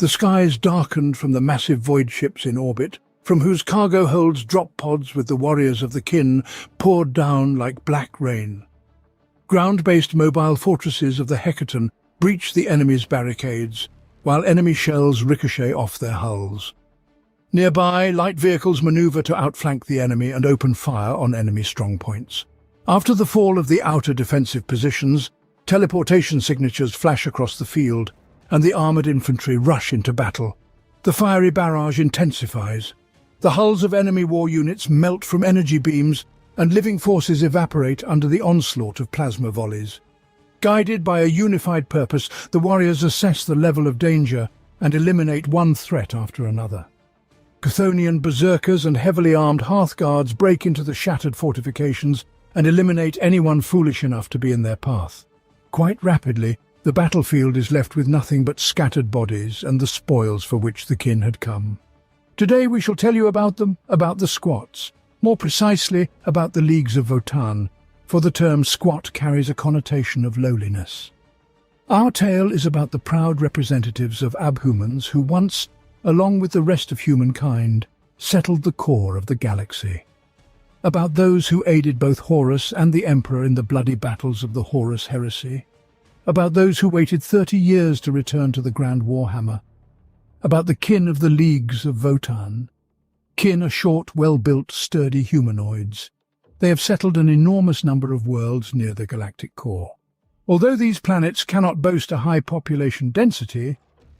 The skies darkened from the massive void ships in orbit, from whose cargo holds drop pods with the warriors of the kin poured down like black rain. Ground-based mobile fortresses of the Hecaton breach the enemy's barricades, while enemy shells ricochet off their hulls. Nearby, light vehicles maneuver to outflank the enemy and open fire on enemy strongpoints. After the fall of the outer defensive positions, teleportation signatures flash across the field, and the armoured infantry rush into battle. The fiery barrage intensifies. The hulls of enemy war units melt from energy beams, and living forces evaporate under the onslaught of plasma volleys. Guided by a unified purpose, the warriors assess the level of danger and eliminate one threat after another. Chthonian berserkers and heavily armed Hearthguards break into the shattered fortifications and eliminate anyone foolish enough to be in their path. Quite rapidly, the battlefield is left with nothing but scattered bodies and the spoils for which the kin had come. Today we shall tell you about them, about the squats, more precisely about the Leagues of Votann, for the term squat carries a connotation of lowliness. Our tale is about the proud representatives of abhumans who once, along with the rest of humankind, settled the core of the galaxy. About those who aided both Horus and the Emperor in the bloody battles of the Horus heresy. About those who waited 30 years to return to the Grand Warhammer. About the kin of the Leagues of Votann. Kin are short, well-built, sturdy humanoids. They have settled an enormous number of worlds near the galactic core. Although these planets cannot boast a high population density,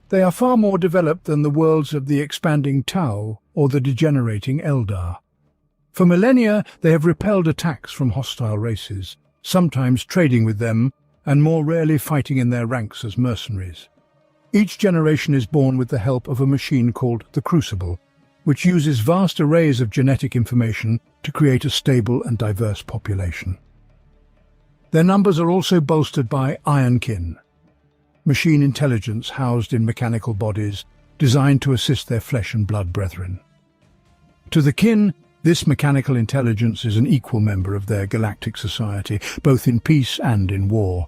they are far more developed than the worlds of the expanding Tau or the degenerating Eldar. For millennia, they have repelled attacks from hostile races, sometimes trading with them, and more rarely fighting in their ranks as mercenaries. Each generation is born with the help of a machine called the Crucible, which uses vast arrays of genetic information to create a stable and diverse population. Their numbers are also bolstered by Ironkin, machine intelligence housed in mechanical bodies designed to assist their flesh and blood brethren. To the kin, this mechanical intelligence is an equal member of their galactic society, both in peace and in war.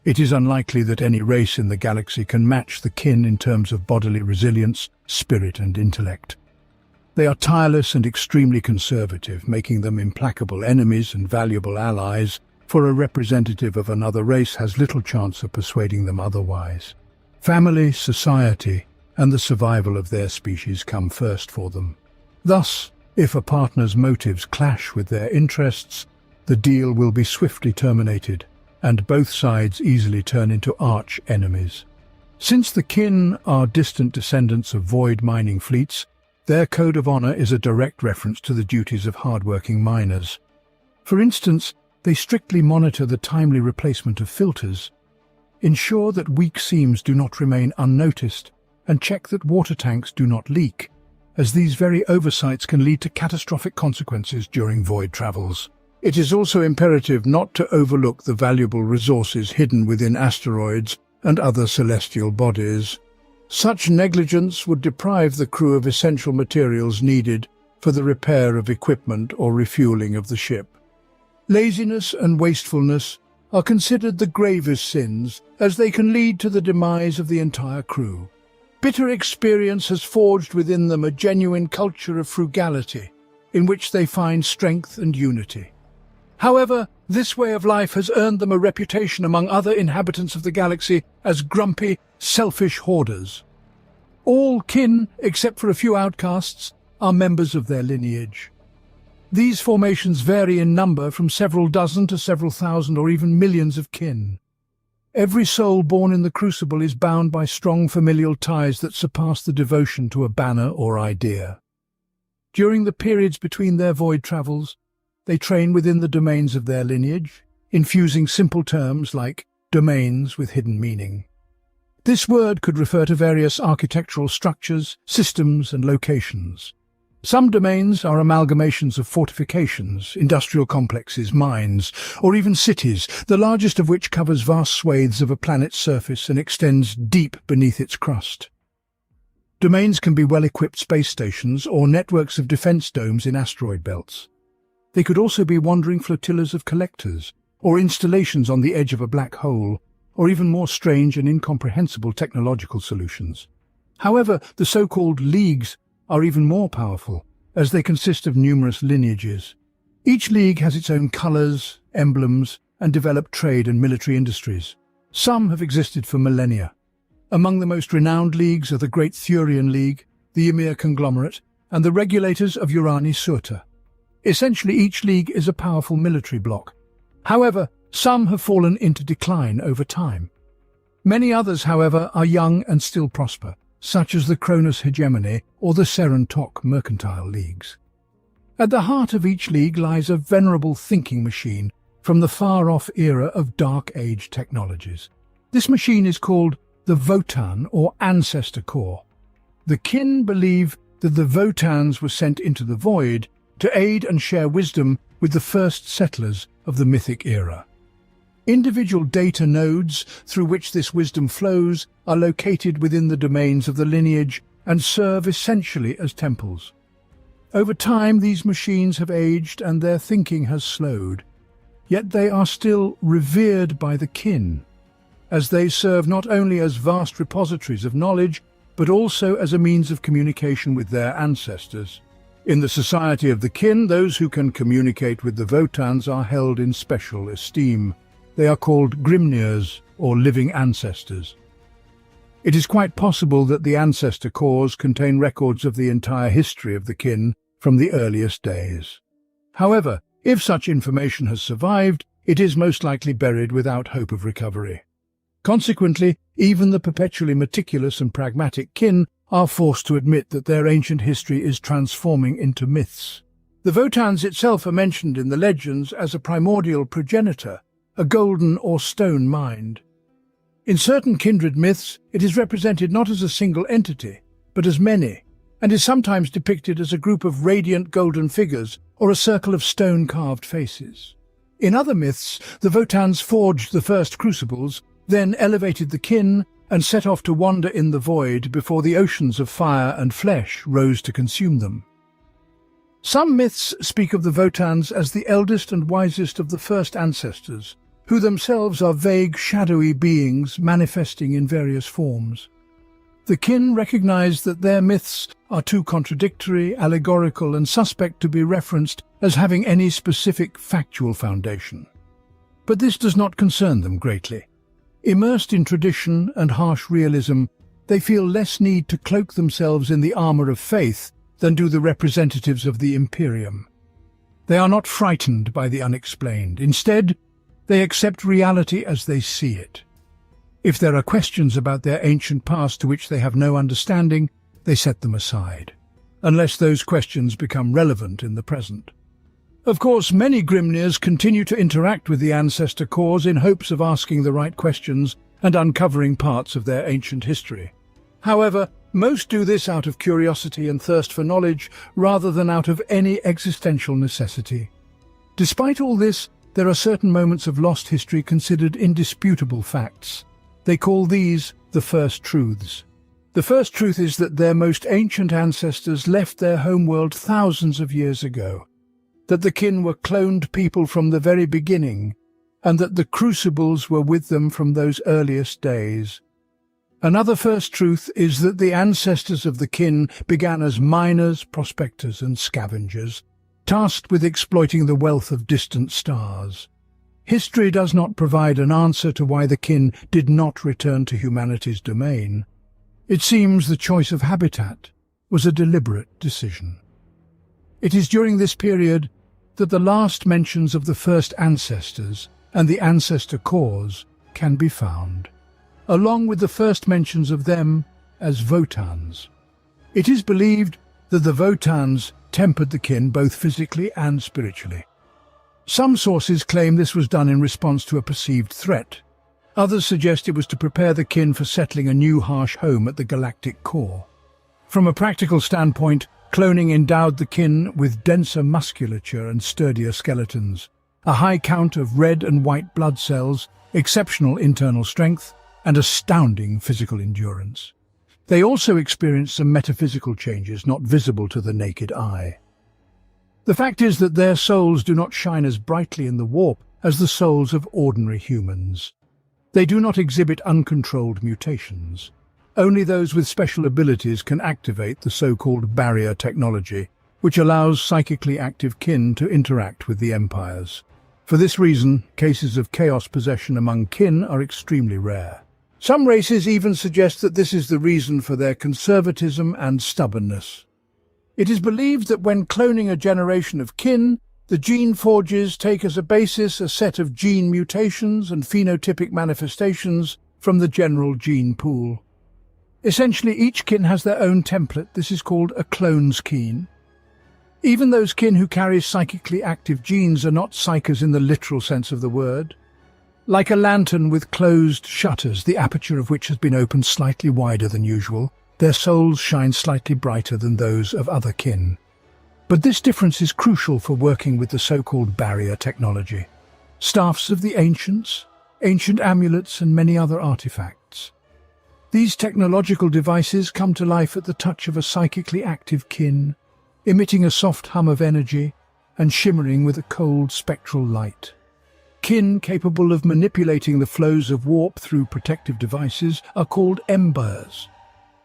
It is unlikely that any race in the galaxy can match the kin in terms of bodily resilience, spirit and intellect. They are tireless and extremely conservative, making them implacable enemies and valuable allies, for a representative of another race has little chance of persuading them otherwise. Family, society, and the survival of their species come first for them. Thus, if a partner's motives clash with their interests, the deal will be swiftly terminated, and both sides easily turn into arch-enemies. Since the kin are distant descendants of void mining fleets, their code of honor is a direct reference to the duties of hard-working miners. For instance, they strictly monitor the timely replacement of filters, ensure that weak seams do not remain unnoticed, and check that water tanks do not leak, as these very oversights can lead to catastrophic consequences during void travels. It is also imperative not to overlook the valuable resources hidden within asteroids and other celestial bodies. Such negligence would deprive the crew of essential materials needed for the repair of equipment or refueling of the ship. Laziness and wastefulness are considered the gravest sins, as they can lead to the demise of the entire crew. Bitter experience has forged within them a genuine culture of frugality, in which they find strength and unity. However, this way of life has earned them a reputation among other inhabitants of the galaxy as grumpy, selfish hoarders. All kin, except for a few outcasts, are members of their lineage. These formations vary in number from several dozen to several thousand or even millions of kin. Every soul born in the Crucible is bound by strong familial ties that surpass the devotion to a banner or idea. During the periods between their void travels, they train within the domains of their lineage, infusing simple terms like domains with hidden meaning. This word could refer to various architectural structures, systems, and locations. Some domains are amalgamations of fortifications, industrial complexes, mines, or even cities, the largest of which covers vast swathes of a planet's surface and extends deep beneath its crust. Domains can be well-equipped space stations or networks of defense domes in asteroid belts. They could also be wandering flotillas of collectors, or installations on the edge of a black hole, or even more strange and incomprehensible technological solutions. However, the so-called leagues are even more powerful, as they consist of numerous lineages. Each league has its own colours, emblems, and developed trade and military industries. Some have existed for millennia. Among the most renowned leagues are the Great Thurian League, the Ymir Conglomerate, and the Regulators of Urani Surta. Essentially, each league is a powerful military bloc. However, some have fallen into decline over time. Many others, however, are young and still prosper, such as the Cronus Hegemony or the Seren-Tok Mercantile Leagues. At the heart of each league lies a venerable thinking machine from the far-off era of Dark Age technologies. This machine is called the Votann, or Ancestor Core. The kin believe that the Votanns were sent into the void to aid and share wisdom with the first settlers of the mythic era. Individual data nodes through which this wisdom flows are located within the domains of the lineage and serve essentially as temples. Over time, these machines have aged and their thinking has slowed, yet they are still revered by the kin, as they serve not only as vast repositories of knowledge, but also as a means of communication with their ancestors. In the society of the kin, those who can communicate with the Votanns are held in special esteem. They are called Grimnirs, or living ancestors. It is quite possible that the ancestor cores contain records of the entire history of the kin from the earliest days. However, if such information has survived, it is most likely buried without hope of recovery. Consequently, even the perpetually meticulous and pragmatic kin are forced to admit that their ancient history is transforming into myths. The Votanns itself are mentioned in the legends as a primordial progenitor, a golden or stone mind. In certain kindred myths, it is represented not as a single entity, but as many, and is sometimes depicted as a group of radiant golden figures or a circle of stone-carved faces. In other myths, the Votanns forged the first crucibles, then elevated the kin and set off to wander in the void before the oceans of fire and flesh rose to consume them. Some myths speak of the Votanns as the eldest and wisest of the first ancestors, who themselves are vague, shadowy beings manifesting in various forms. The kin recognize that their myths are too contradictory, allegorical, and suspect to be referenced as having any specific factual foundation. But this does not concern them greatly. Immersed in tradition and harsh realism, they feel less need to cloak themselves in the armor of faith than do the representatives of the Imperium. They are not frightened by the unexplained. Instead, they accept reality as they see it. If there are questions about their ancient past to which they have no understanding, they set them aside, unless those questions become relevant in the present. Of course, many Grimnirs continue to interact with the ancestor cores in hopes of asking the right questions and uncovering parts of their ancient history. However, most do this out of curiosity and thirst for knowledge rather than out of any existential necessity. Despite all this, there are certain moments of lost history considered indisputable facts. They call these the first truths. The first truth is that their most ancient ancestors left their homeworld thousands of years ago, that the kin were cloned people from the very beginning, and that the crucibles were with them from those earliest days. Another first truth is that the ancestors of the kin began as miners, prospectors, and scavengers, tasked with exploiting the wealth of distant stars. History does not provide an answer to why the kin did not return to humanity's domain. It seems the choice of habitat was a deliberate decision. It is during this period that the last mentions of the first ancestors and the ancestor cores can be found, along with the first mentions of them as Votanns. It is believed that the Votanns tempered the kin both physically and spiritually. Some sources claim this was done in response to a perceived threat. Others suggest it was to prepare the kin for settling a new harsh home at the galactic core. From a practical standpoint, cloning endowed the kin with denser musculature and sturdier skeletons, a high count of red and white blood cells, exceptional internal strength, and astounding physical endurance. They also experienced some metaphysical changes not visible to the naked eye. The fact is that their souls do not shine as brightly in the warp as the souls of ordinary humans. They do not exhibit uncontrolled mutations. Only those with special abilities can activate the so-called barrier technology, which allows psychically active kin to interact with the empires. For this reason, cases of chaos possession among kin are extremely rare. Some races even suggest that this is the reason for their conservatism and stubbornness. It is believed that when cloning a generation of kin, the gene forges take as a basis a set of gene mutations and phenotypic manifestations from the general gene pool. Essentially, each kin has their own template. This is called a clone's kin. Even those kin who carry psychically active genes are not psychers in the literal sense of the word. Like a lantern with closed shutters, the aperture of which has been opened slightly wider than usual, their souls shine slightly brighter than those of other kin. But this difference is crucial for working with the so-called barrier technology. Staffs of the ancients, ancient amulets, and many other artifacts. These technological devices come to life at the touch of a psychically active kin, emitting a soft hum of energy and shimmering with a cold spectral light. Kin capable of manipulating the flows of warp through protective devices are called embers.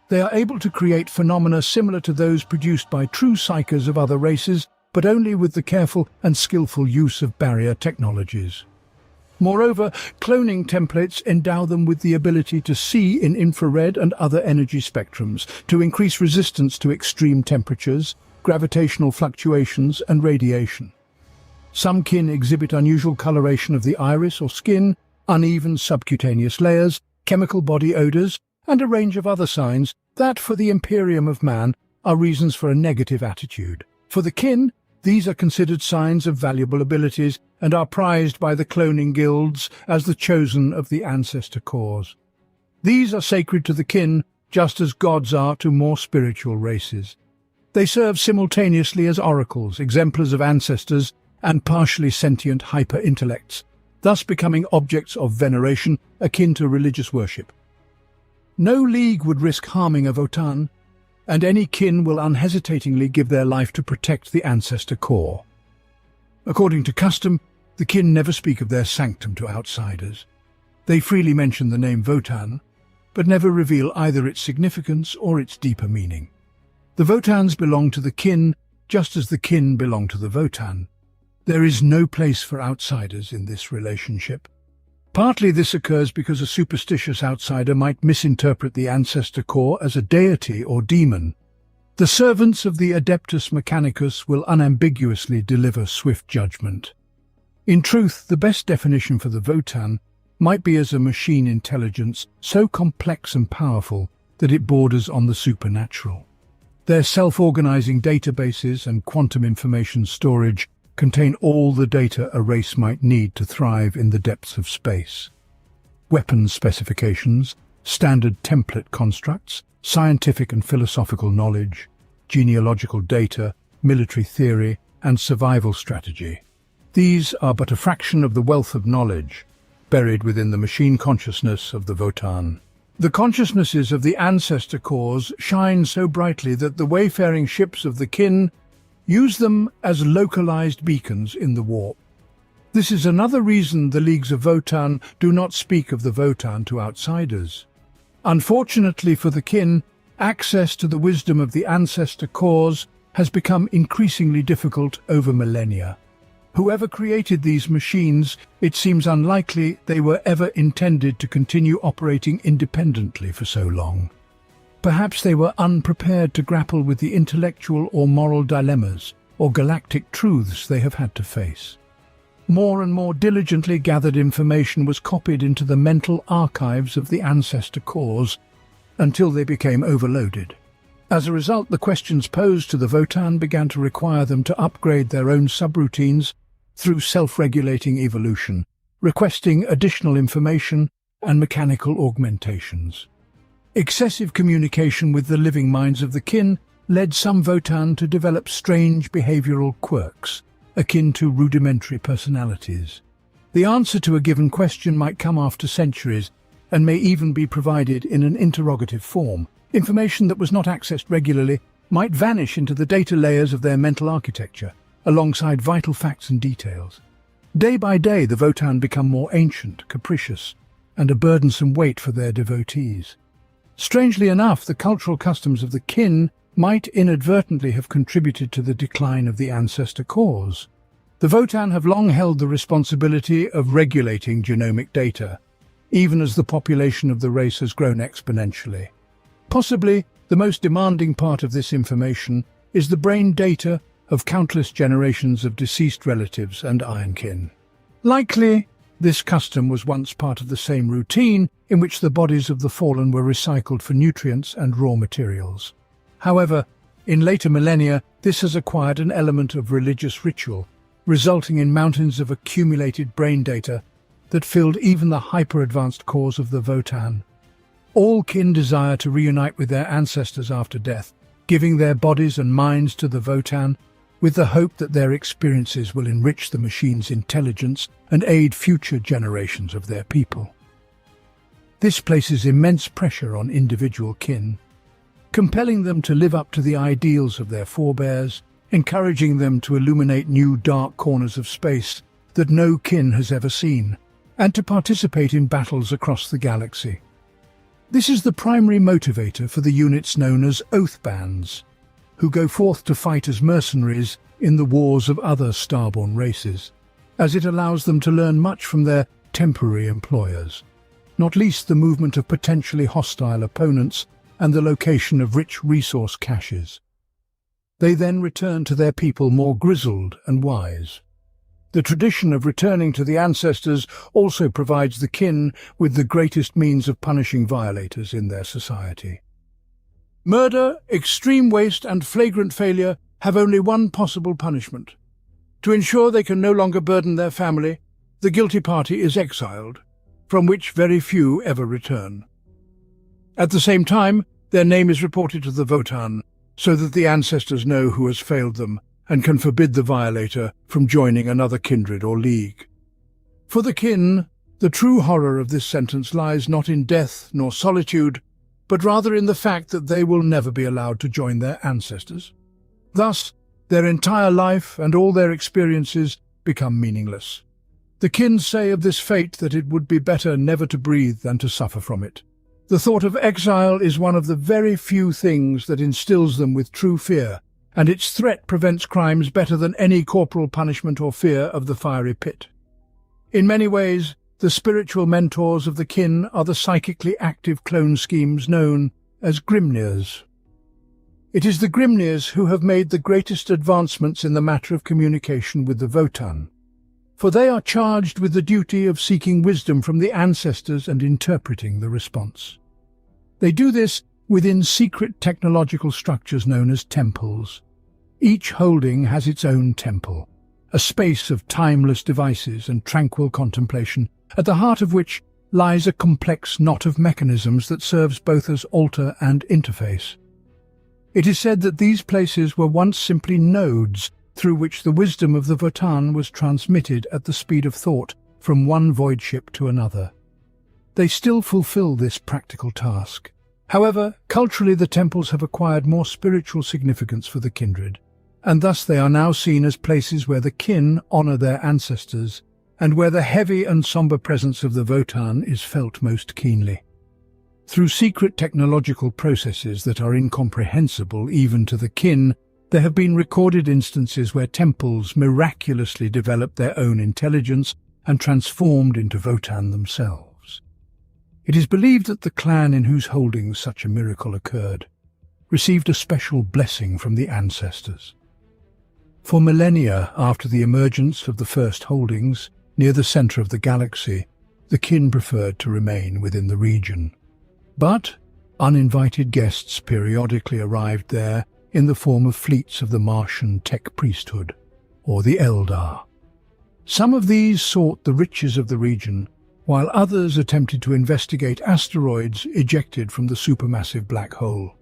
They are able to create phenomena similar to those produced by true psychers of other races, but only with the careful and skillful use of barrier technologies. Moreover, cloning templates endow them with the ability to see in infrared and other energy spectrums, to increase resistance to extreme temperatures, gravitational fluctuations, and radiation. Some kin exhibit unusual coloration of the iris or skin, uneven subcutaneous layers, chemical body odors, and a range of other signs that, for the Imperium of man, are reasons for a negative attitude. For the kin, these are considered signs of valuable abilities and are prized by the cloning guilds as the chosen of the ancestor cause. These are sacred to the kin, just as gods are to more spiritual races. They serve simultaneously as oracles, exemplars of ancestors, and partially sentient hyper-intellects, thus becoming objects of veneration akin to religious worship. No league would risk harming a Votann, and any kin will unhesitatingly give their life to protect the ancestor core. According to custom, the kin never speak of their sanctum to outsiders. They freely mention the name Votann, but never reveal either its significance or its deeper meaning. The Votanns belong to the kin, just as the kin belong to the Votann. There is no place for outsiders in this relationship. Partly this occurs because a superstitious outsider might misinterpret the ancestor core as a deity or demon. The servants of the Adeptus Mechanicus will unambiguously deliver swift judgment. In truth, the best definition for the Votann might be as a machine intelligence so complex and powerful that it borders on the supernatural. Their self-organizing databases and quantum information storage contain all the data a race might need to thrive in the depths of space. Weapons specifications, standard template constructs, scientific and philosophical knowledge, genealogical data, military theory, and survival strategy. These are but a fraction of the wealth of knowledge buried within the machine consciousness of the Votann. The consciousnesses of the ancestor cores shine so brightly that the wayfaring ships of the kin use them as localized beacons in the warp. This is another reason the leagues of Votann do not speak of the Votann to outsiders. Unfortunately for the kin, access to the wisdom of the ancestor cores has become increasingly difficult over millennia. Whoever created these machines, it seems unlikely they were ever intended to continue operating independently for so long. Perhaps they were unprepared to grapple with the intellectual or moral dilemmas or galactic truths they have had to face. More and more diligently gathered information was copied into the mental archives of the ancestor cores until they became overloaded. As a result, the questions posed to the Votann began to require them to upgrade their own subroutines through self-regulating evolution, requesting additional information and mechanical augmentations. Excessive communication with the living minds of the kin led some Votann to develop strange behavioral quirks, akin to rudimentary personalities. The answer to a given question might come after centuries and may even be provided in an interrogative form. Information that was not accessed regularly might vanish into the data layers of their mental architecture, alongside vital facts and details. Day by day, the Votann become more ancient, capricious, and a burdensome weight for their devotees. Strangely enough, the cultural customs of the kin might inadvertently have contributed to the decline of the ancestor cause. The Votann have long held the responsibility of regulating genomic data, even as the population of the race has grown exponentially. Possibly the most demanding part of this information is the brain data of countless generations of deceased relatives and ironkin. Likely, this custom was once part of the same routine in which the bodies of the fallen were recycled for nutrients and raw materials. However, in later millennia, this has acquired an element of religious ritual, resulting in mountains of accumulated brain data that filled even the hyper-advanced cores of the Votann. All kin desire to reunite with their ancestors after death, giving their bodies and minds to the Votann, with the hope that their experiences will enrich the machine's intelligence and aid future generations of their people. This places immense pressure on individual kin, compelling them to live up to the ideals of their forebears, encouraging them to illuminate new dark corners of space that no kin has ever seen, and to participate in battles across the galaxy. This is the primary motivator for the units known as Oath Bands, who go forth to fight as mercenaries in the wars of other starborn races, as it allows them to learn much from their temporary employers, not least the movement of potentially hostile opponents and the location of rich resource caches. They then return to their people more grizzled and wise. The tradition of returning to the ancestors also provides the kin with the greatest means of punishing violators in their society. Murder, extreme waste, and flagrant failure have only one possible punishment. To ensure they can no longer burden their family, the guilty party is exiled, from which very few ever return. At the same time, their name is reported to the Votann, so that the ancestors know who has failed them and can forbid the violator from joining another kindred or league. For the kin, the true horror of this sentence lies not in death nor solitude, but rather in the fact that they will never be allowed to join their ancestors. Thus, their entire life and all their experiences become meaningless. The kin say of this fate that it would be better never to breathe than to suffer from it. The thought of exile is one of the very few things that instills them with true fear, and its threat prevents crimes better than any corporal punishment or fear of the fiery pit. In many ways, the spiritual mentors of the kin are the psychically active clone schemes known as Grimnirs. It is the Grimnirs who have made the greatest advancements in the matter of communication with the Votann, for they are charged with the duty of seeking wisdom from the ancestors and interpreting the response. They do this within secret technological structures known as temples. Each holding has its own temple, a space of timeless devices and tranquil contemplation, at the heart of which lies a complex knot of mechanisms that serves both as altar and interface. It is said that these places were once simply nodes through which the wisdom of the Votann was transmitted at the speed of thought from one void ship to another. They still fulfill this practical task. However, culturally the temples have acquired more spiritual significance for the kindred, and thus they are now seen as places where the kin honor their ancestors and where the heavy and somber presence of the Votann is felt most keenly. Through secret technological processes that are incomprehensible even to the kin, there have been recorded instances where temples miraculously developed their own intelligence and transformed into Votann themselves. It is believed that the clan in whose holdings such a miracle occurred received a special blessing from the ancestors. For millennia after the emergence of the first holdings, near the center of the galaxy, the kin preferred to remain within the region. But uninvited guests periodically arrived there in the form of fleets of the Martian tech priesthood, or the Eldar. Some of these sought the riches of the region, while others attempted to investigate asteroids ejected from the supermassive black hole.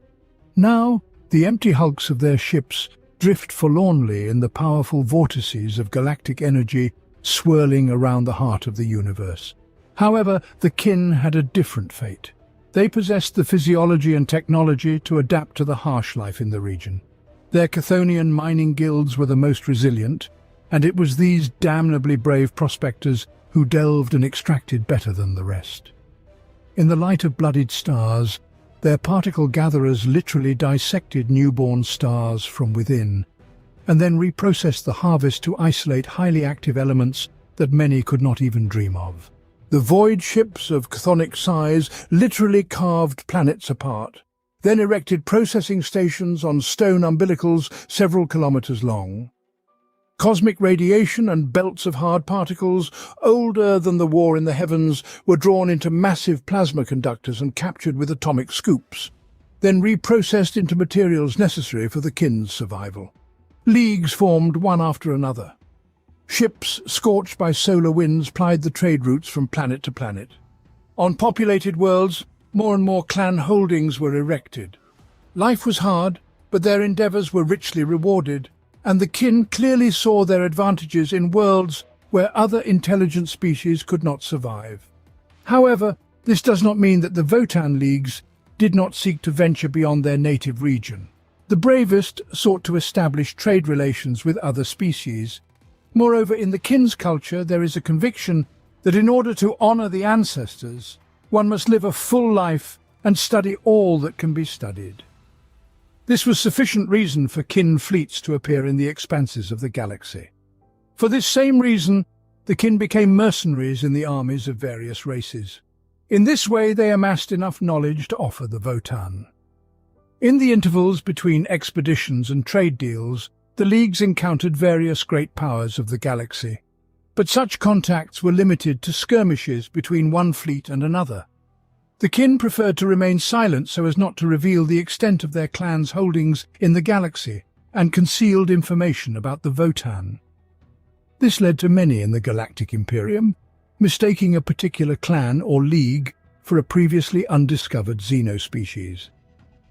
Now, the empty hulks of their ships drift forlornly in the powerful vortices of galactic energy swirling around the heart of the universe. However, the kin had a different fate. They possessed the physiology and technology to adapt to the harsh life in the region. Their Chthonian mining guilds were the most resilient, and it was these damnably brave prospectors who delved and extracted better than the rest. In the light of bloodied stars, Their particle gatherers literally dissected newborn stars from within, and then reprocessed the harvest to isolate highly active elements that many could not even dream of. The void ships of chthonic size literally carved planets apart, then erected processing stations on stone umbilicals several kilometers long. Cosmic radiation and belts of hard particles, older than the war in the heavens, were drawn into massive plasma conductors and captured with atomic scoops, then reprocessed into materials necessary for the kin's survival. Leagues formed one after another. Ships, scorched by solar winds, plied the trade routes from planet to planet. On populated worlds, more and more clan holdings were erected. Life was hard, but their endeavors were richly rewarded, and the kin clearly saw their advantages in worlds where other intelligent species could not survive. However, this does not mean that the Votann leagues did not seek to venture beyond their native region. The bravest sought to establish trade relations with other species. Moreover, in the kin's culture, there is a conviction that in order to honor the ancestors, one must live a full life and study all that can be studied. This was sufficient reason for kin fleets to appear in the expanses of the galaxy. For this same reason, the kin became mercenaries in the armies of various races. In this way, they amassed enough knowledge to offer the Votann. In the intervals between expeditions and trade deals, the leagues encountered various great powers of the galaxy, but such contacts were limited to skirmishes between one fleet and another. The kin preferred to remain silent so as not to reveal the extent of their clan's holdings in the galaxy and concealed information about the Votann. This led to many in the Galactic Imperium mistaking a particular clan or league for a previously undiscovered xenospecies.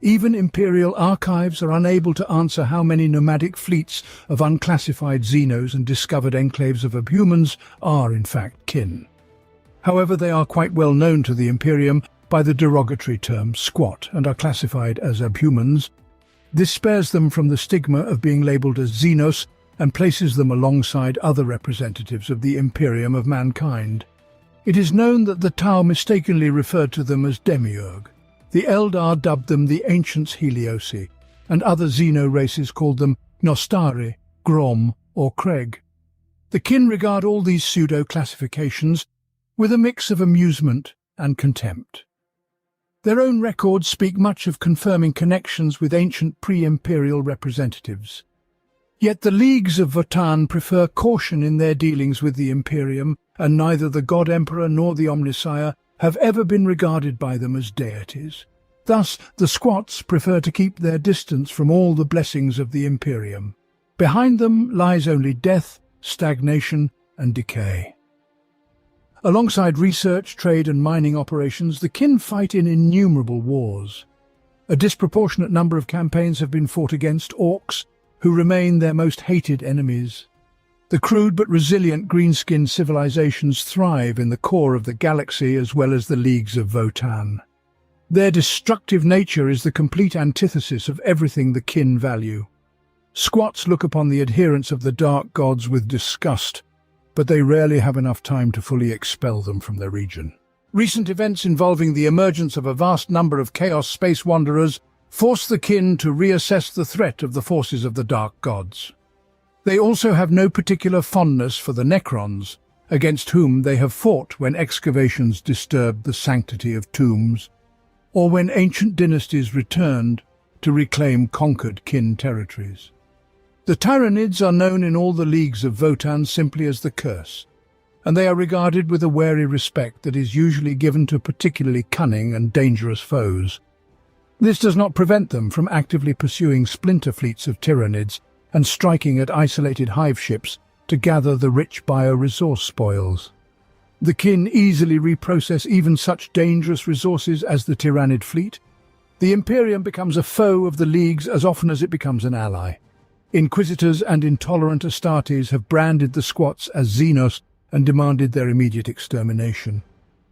Even Imperial archives are unable to answer how many nomadic fleets of unclassified xenos and discovered enclaves of abhumans are in fact kin. However, they are quite well known to the Imperium by the derogatory term squat and are classified as abhumans. This spares them from the stigma of being labelled as xenos and places them alongside other representatives of the Imperium of mankind. It is known that the Tau mistakenly referred to them as demiurge. The Eldar dubbed them the Ancients Heliosi, and other xeno races called them Nostari, Grom, or Kreg. The kin regard all these pseudo-classifications with a mix of amusement and contempt. Their own records speak much of confirming connections with ancient pre-imperial representatives. Yet the leagues of Votann prefer caution in their dealings with the Imperium, and neither the God Emperor nor the Omnissiah have ever been regarded by them as deities. Thus, the squats prefer to keep their distance from all the blessings of the Imperium. Behind them lies only death, stagnation, and decay. Alongside research, trade and mining operations, the kin fight in innumerable wars. A disproportionate number of campaigns have been fought against orcs, who remain their most hated enemies. The crude but resilient green-skinned civilizations thrive in the core of the galaxy as well as the leagues of Votann. Their destructive nature is the complete antithesis of everything the kin value. Squats look upon the adherents of the dark gods with disgust, but they rarely have enough time to fully expel them from their region. Recent events involving the emergence of a vast number of Chaos Space Wanderers force the kin to reassess the threat of the forces of the dark gods. They also have no particular fondness for the Necrons, against whom they have fought when excavations disturbed the sanctity of tombs, or when ancient dynasties returned to reclaim conquered kin territories. The Tyranids are known in all the leagues of Votann simply as the Curse, and they are regarded with a wary respect that is usually given to particularly cunning and dangerous foes. This does not prevent them from actively pursuing splinter fleets of Tyranids and striking at isolated hive ships to gather the rich bioresource spoils. The kin easily reprocess even such dangerous resources as the Tyrannid fleet. The Imperium becomes a foe of the leagues as often as it becomes an ally. Inquisitors and intolerant Astartes have branded the squats as Xenos and demanded their immediate extermination.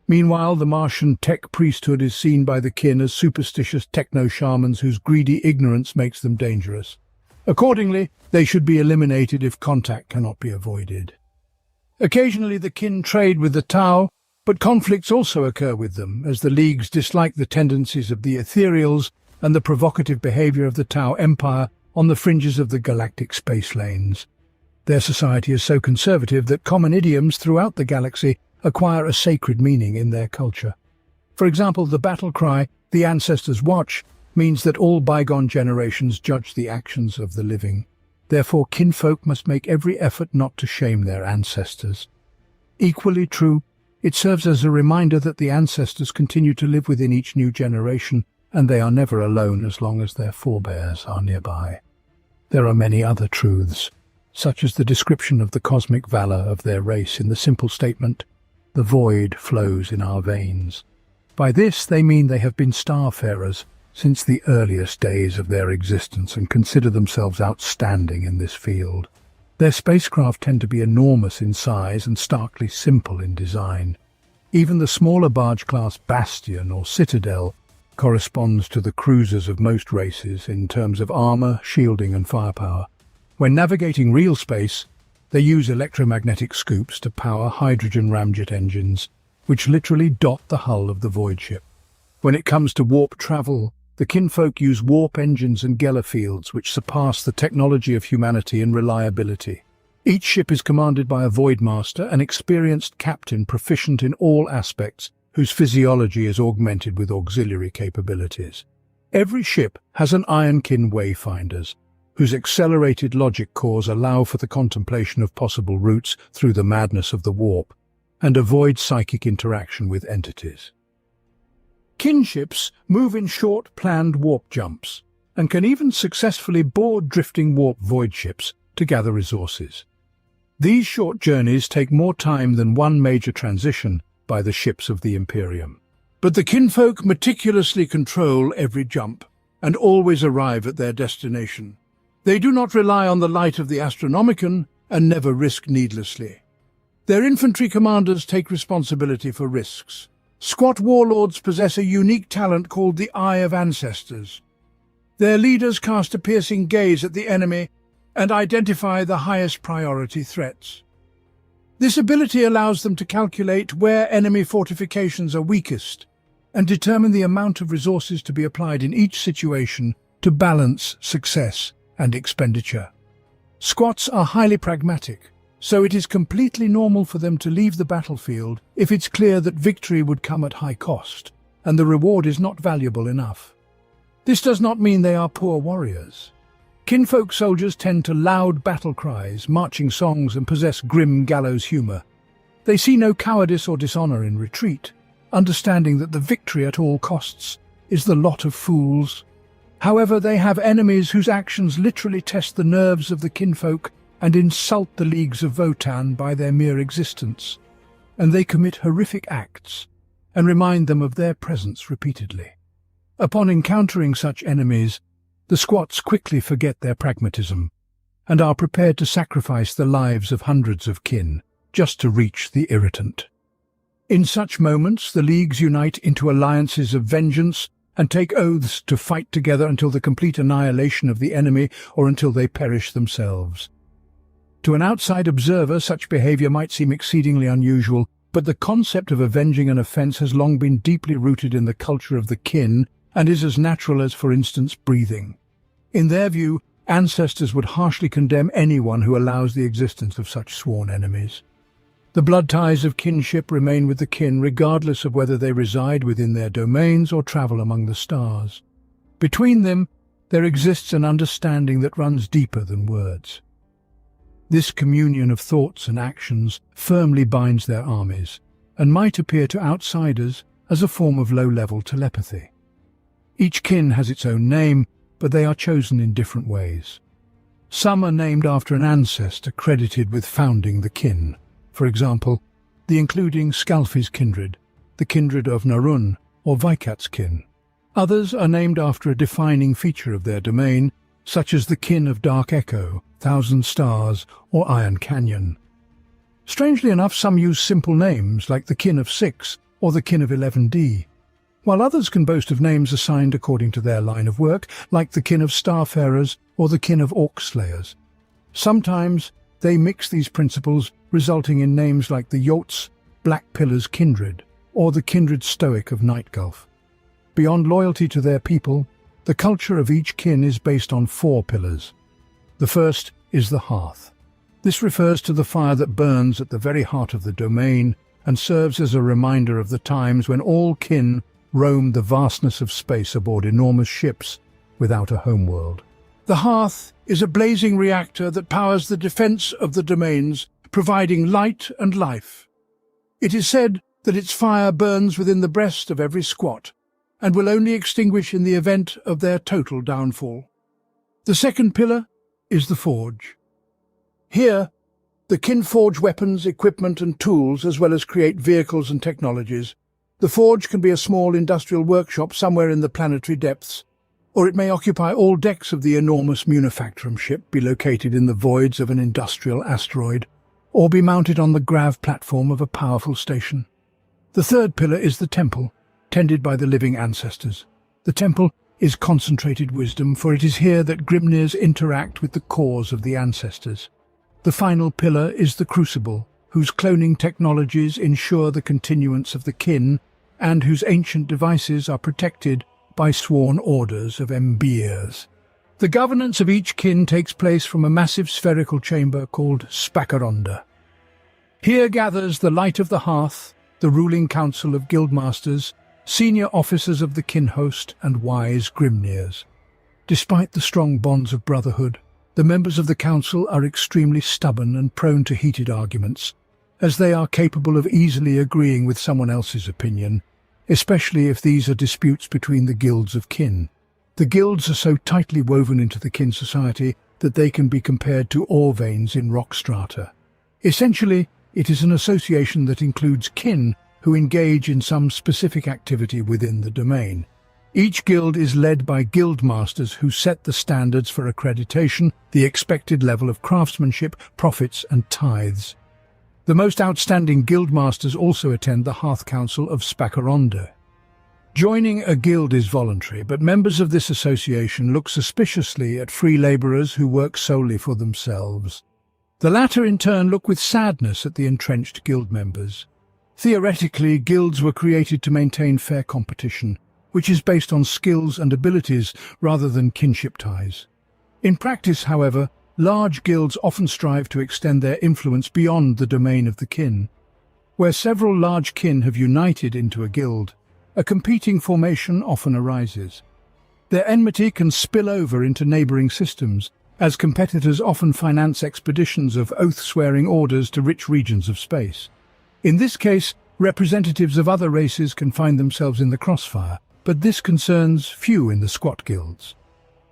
Meanwhile, the Martian tech priesthood is seen by the kin as superstitious techno-shamans whose greedy ignorance makes them dangerous. Accordingly, they should be eliminated if contact cannot be avoided. Occasionally the kin trade with the Tau, But conflicts also occur with them, as the Leagues dislike the tendencies of the Ethereals and the provocative behavior of the Tau Empire on the fringes of the galactic space lanes. Their society is so conservative that common idioms throughout the galaxy acquire a sacred meaning in their culture. For example, the battle cry, "The Ancestors Watch," means that all bygone generations judge the actions of the living. Therefore, kinfolk must make every effort not to shame their ancestors. Equally true, it serves as a reminder that the ancestors continue to live within each new generation, and they are never alone as long as their forebears are nearby. There are many other truths, such as the description of the cosmic valor of their race in the simple statement, "The void flows in our veins." By this they mean they have been starfarers since the earliest days of their existence and consider themselves outstanding in this field. Their spacecraft tend to be enormous in size and starkly simple in design. Even the smaller barge-class Bastion or Citadel corresponds to the cruisers of most races in terms of armor, shielding and firepower. When navigating real space, they use electromagnetic scoops to power hydrogen ramjet engines, which literally dot the hull of the void ship. When it comes to warp travel, the kinfolk use warp engines and Geller fields which surpass the technology of humanity in reliability. Each ship is commanded by a Void Master, an experienced captain proficient in all aspects, whose physiology is augmented with auxiliary capabilities. Every ship has an Ironkin Wayfinders, whose accelerated logic cores allow for the contemplation of possible routes through the madness of the warp, and avoid psychic interaction with entities. Kinships move in short, planned warp jumps, and can even successfully board drifting warp void ships to gather resources. These short journeys take more time than one major transition by the ships of the Imperium. But the kinfolk meticulously control every jump, and always arrive at their destination. They do not rely on the light of the Astronomicon, and never risk needlessly. Their infantry commanders take responsibility for risks. Squat warlords possess a unique talent called the Eye of Ancestors. Their leaders cast a piercing gaze at the enemy and identify the highest priority threats. This ability allows them to calculate where enemy fortifications are weakest and determine the amount of resources to be applied in each situation to balance success and expenditure. Squats are highly pragmatic, so it is completely normal for them to leave the battlefield if it's clear that victory would come at high cost and the reward is not valuable enough. This does not mean they are poor warriors. Kinfolk soldiers tend to loud battle cries, marching songs, and possess grim gallows humor. They see no cowardice or dishonor in retreat, understanding that the victory at all costs is the lot of fools. However, they have enemies whose actions literally test the nerves of the kinfolk and insult the leagues of Votann by their mere existence, and they commit horrific acts and remind them of their presence repeatedly. Upon encountering such enemies, the squats quickly forget their pragmatism and are prepared to sacrifice the lives of hundreds of kin just to reach the irritant. In such moments, the leagues unite into alliances of vengeance and take oaths to fight together until the complete annihilation of the enemy or until they perish themselves. To an outside observer, such behavior might seem exceedingly unusual, but the concept of avenging an offense has long been deeply rooted in the culture of the kin and is as natural as, for instance, breathing. In their view, ancestors would harshly condemn anyone who allows the existence of such sworn enemies. The blood ties of kinship remain with the kin regardless of whether they reside within their domains or travel among the stars. Between them, there exists an understanding that runs deeper than words. This communion of thoughts and actions firmly binds their armies, and might appear to outsiders as a form of low-level telepathy. Each kin has its own name, but they are chosen in different ways. Some are named after an ancestor credited with founding the kin. For example, the including Scalfi's kindred, the kindred of Narun, or Vikat's kin. Others are named after a defining feature of their domain, such as the kin of Dark Echo, Thousand Stars, or Iron Canyon. Strangely enough, some use simple names like the kin of 6 or the kin of 11D, while others can boast of names assigned according to their line of work, like the kin of Starfarers or the kin of Orc Slayers. Sometimes they mix these principles, resulting in names like the Yots, Black Pillar's kindred, or the kindred stoic of Nightgulf. Beyond loyalty to their people, the culture of each kin is based on 4 pillars. The first is the hearth. This refers to the fire that burns at the very heart of the domain and serves as a reminder of the times when all kin roamed the vastness of space aboard enormous ships without a homeworld. The hearth is a blazing reactor that powers the defense of the domains, providing light and life. It is said that its fire burns within the breast of every squat, and will only extinguish in the event of their total downfall. The second pillar is the forge. Here, the kin forge weapons, equipment and tools, as well as create vehicles and technologies. The forge can be a small industrial workshop somewhere in the planetary depths, or it may occupy all decks of the enormous Munifactorum ship, be located in the voids of an industrial asteroid, or be mounted on the grav platform of a powerful station. The third pillar is the temple, tended by the living ancestors. The temple is concentrated wisdom, for it is here that Grimnirs interact with the cores of the ancestors. The final pillar is the crucible, whose cloning technologies ensure the continuance of the kin, and whose ancient devices are protected by sworn orders of Embirs. The governance of each kin takes place from a massive spherical chamber called Spacaronda. Here gathers the Light of the Hearth, the ruling council of guildmasters, senior officers of the kin host, and wise Grimnirs. Despite the strong bonds of brotherhood, the members of the council are extremely stubborn and prone to heated arguments, as they are capable of easily agreeing with someone else's opinion, especially if these are disputes between the guilds of kin. The guilds are so tightly woven into the kin society that they can be compared to ore veins in rock strata. Essentially, it is an association that includes kin who engage in some specific activity within the domain. Each guild is led by guild masters who set the standards for accreditation, the expected level of craftsmanship, profits and tithes. The most outstanding guild masters also attend the Hearth Council of Spacaronda. Joining a guild is voluntary, but members of this association look suspiciously at free labourers who work solely for themselves. The latter in turn look with sadness at the entrenched guild members. Theoretically, guilds were created to maintain fair competition, which is based on skills and abilities rather than kinship ties. In practice, however, large guilds often strive to extend their influence beyond the domain of the kin. Where several large kin have united into a guild, a competing formation often arises. Their enmity can spill over into neighbouring systems, as competitors often finance expeditions of oath-swearing orders to rich regions of space. In this case, representatives of other races can find themselves in the crossfire, but this concerns few in the squat guilds.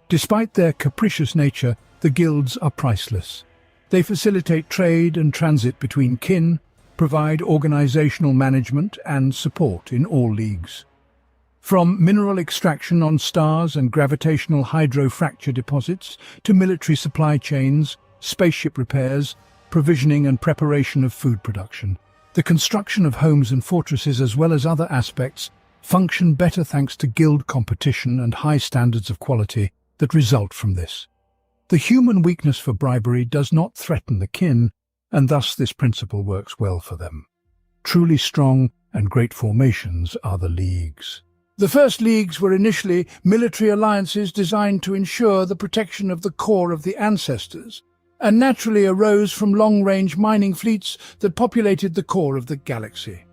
Despite their capricious nature, the guilds are priceless. They facilitate trade and transit between kin, provide organizational management and support in all leagues. From mineral extraction on stars and gravitational hydrofracture deposits to military supply chains, spaceship repairs, provisioning and preparation of food production, the construction of homes and fortresses as well as other aspects function better thanks to guild competition and high standards of quality that result from this. The human weakness for bribery does not threaten the kin, and thus this principle works well for them. Truly strong and great formations are the leagues. The first leagues were initially military alliances designed to ensure the protection of the core of the ancestors, and naturally arose from long-range mining fleets that populated the core of the galaxy.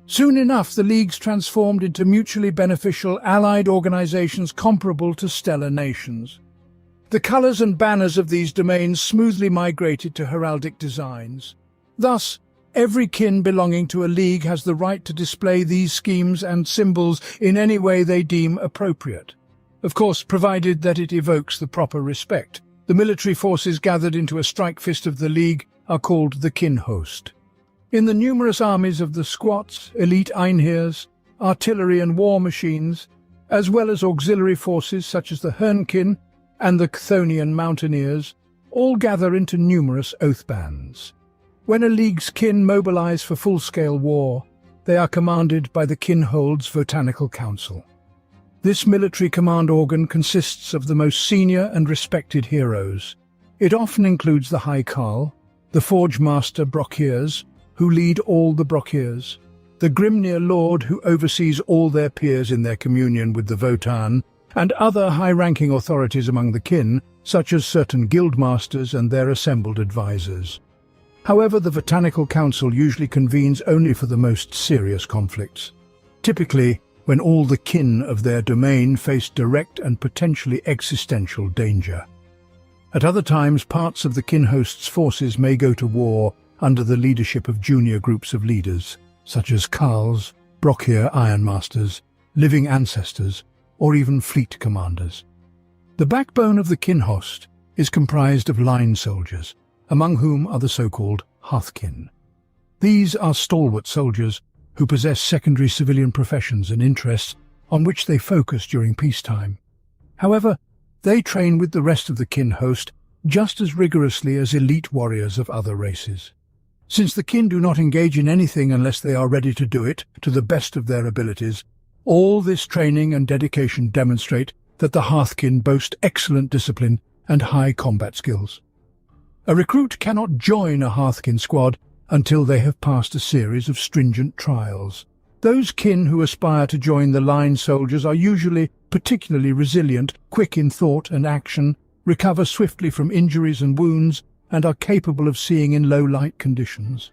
Soon enough, the leagues transformed into mutually beneficial allied organizations comparable to stellar nations. The colors and banners of these domains smoothly migrated to heraldic designs. Thus, every kin belonging to a league has the right to display these schemes and symbols in any way they deem appropriate. Of course, provided that it evokes the proper respect. The military forces gathered into a strike fist of the league are called the kin host. In the numerous armies of the squats, elite Einhirs, artillery and war machines, as well as auxiliary forces such as the Hernkin and the Chthonian mountaineers, all gather into numerous oath bands. When a league's kin mobilize for full-scale war, they are commanded by the Kinhold's Votannical Council. This military command organ consists of the most senior and respected heroes. It often includes the High Carl, the Forge Master Brockiers, who lead all the Brockiers, the Grimnir Lord who oversees all their peers in their communion with the Votann, and other high-ranking authorities among the kin, such as certain guildmasters and their assembled advisors. However, the Botanical Council usually convenes only for the most serious conflicts, typically when all the kin of their domain face direct and potentially existential danger. At other times, parts of the kin host's forces may go to war under the leadership of junior groups of leaders, such as Carls, Brockier Ironmasters, Living Ancestors, or even fleet commanders. The backbone of the kin host is comprised of line soldiers, among whom are the so-called hearthkin. These are stalwart soldiers who possess secondary civilian professions and interests on which they focus during peacetime. However, they train with the rest of the kin host just as rigorously as elite warriors of other races. Since the kin do not engage in anything unless they are ready to do it to the best of their abilities, all this training and dedication demonstrate that the hearthkin boast excellent discipline and high combat skills. A recruit cannot join a hearthkin squad until they have passed a series of stringent trials. Those kin who aspire to join the line soldiers are usually particularly resilient, quick in thought and action, recover swiftly from injuries and wounds, and are capable of seeing in low-light conditions.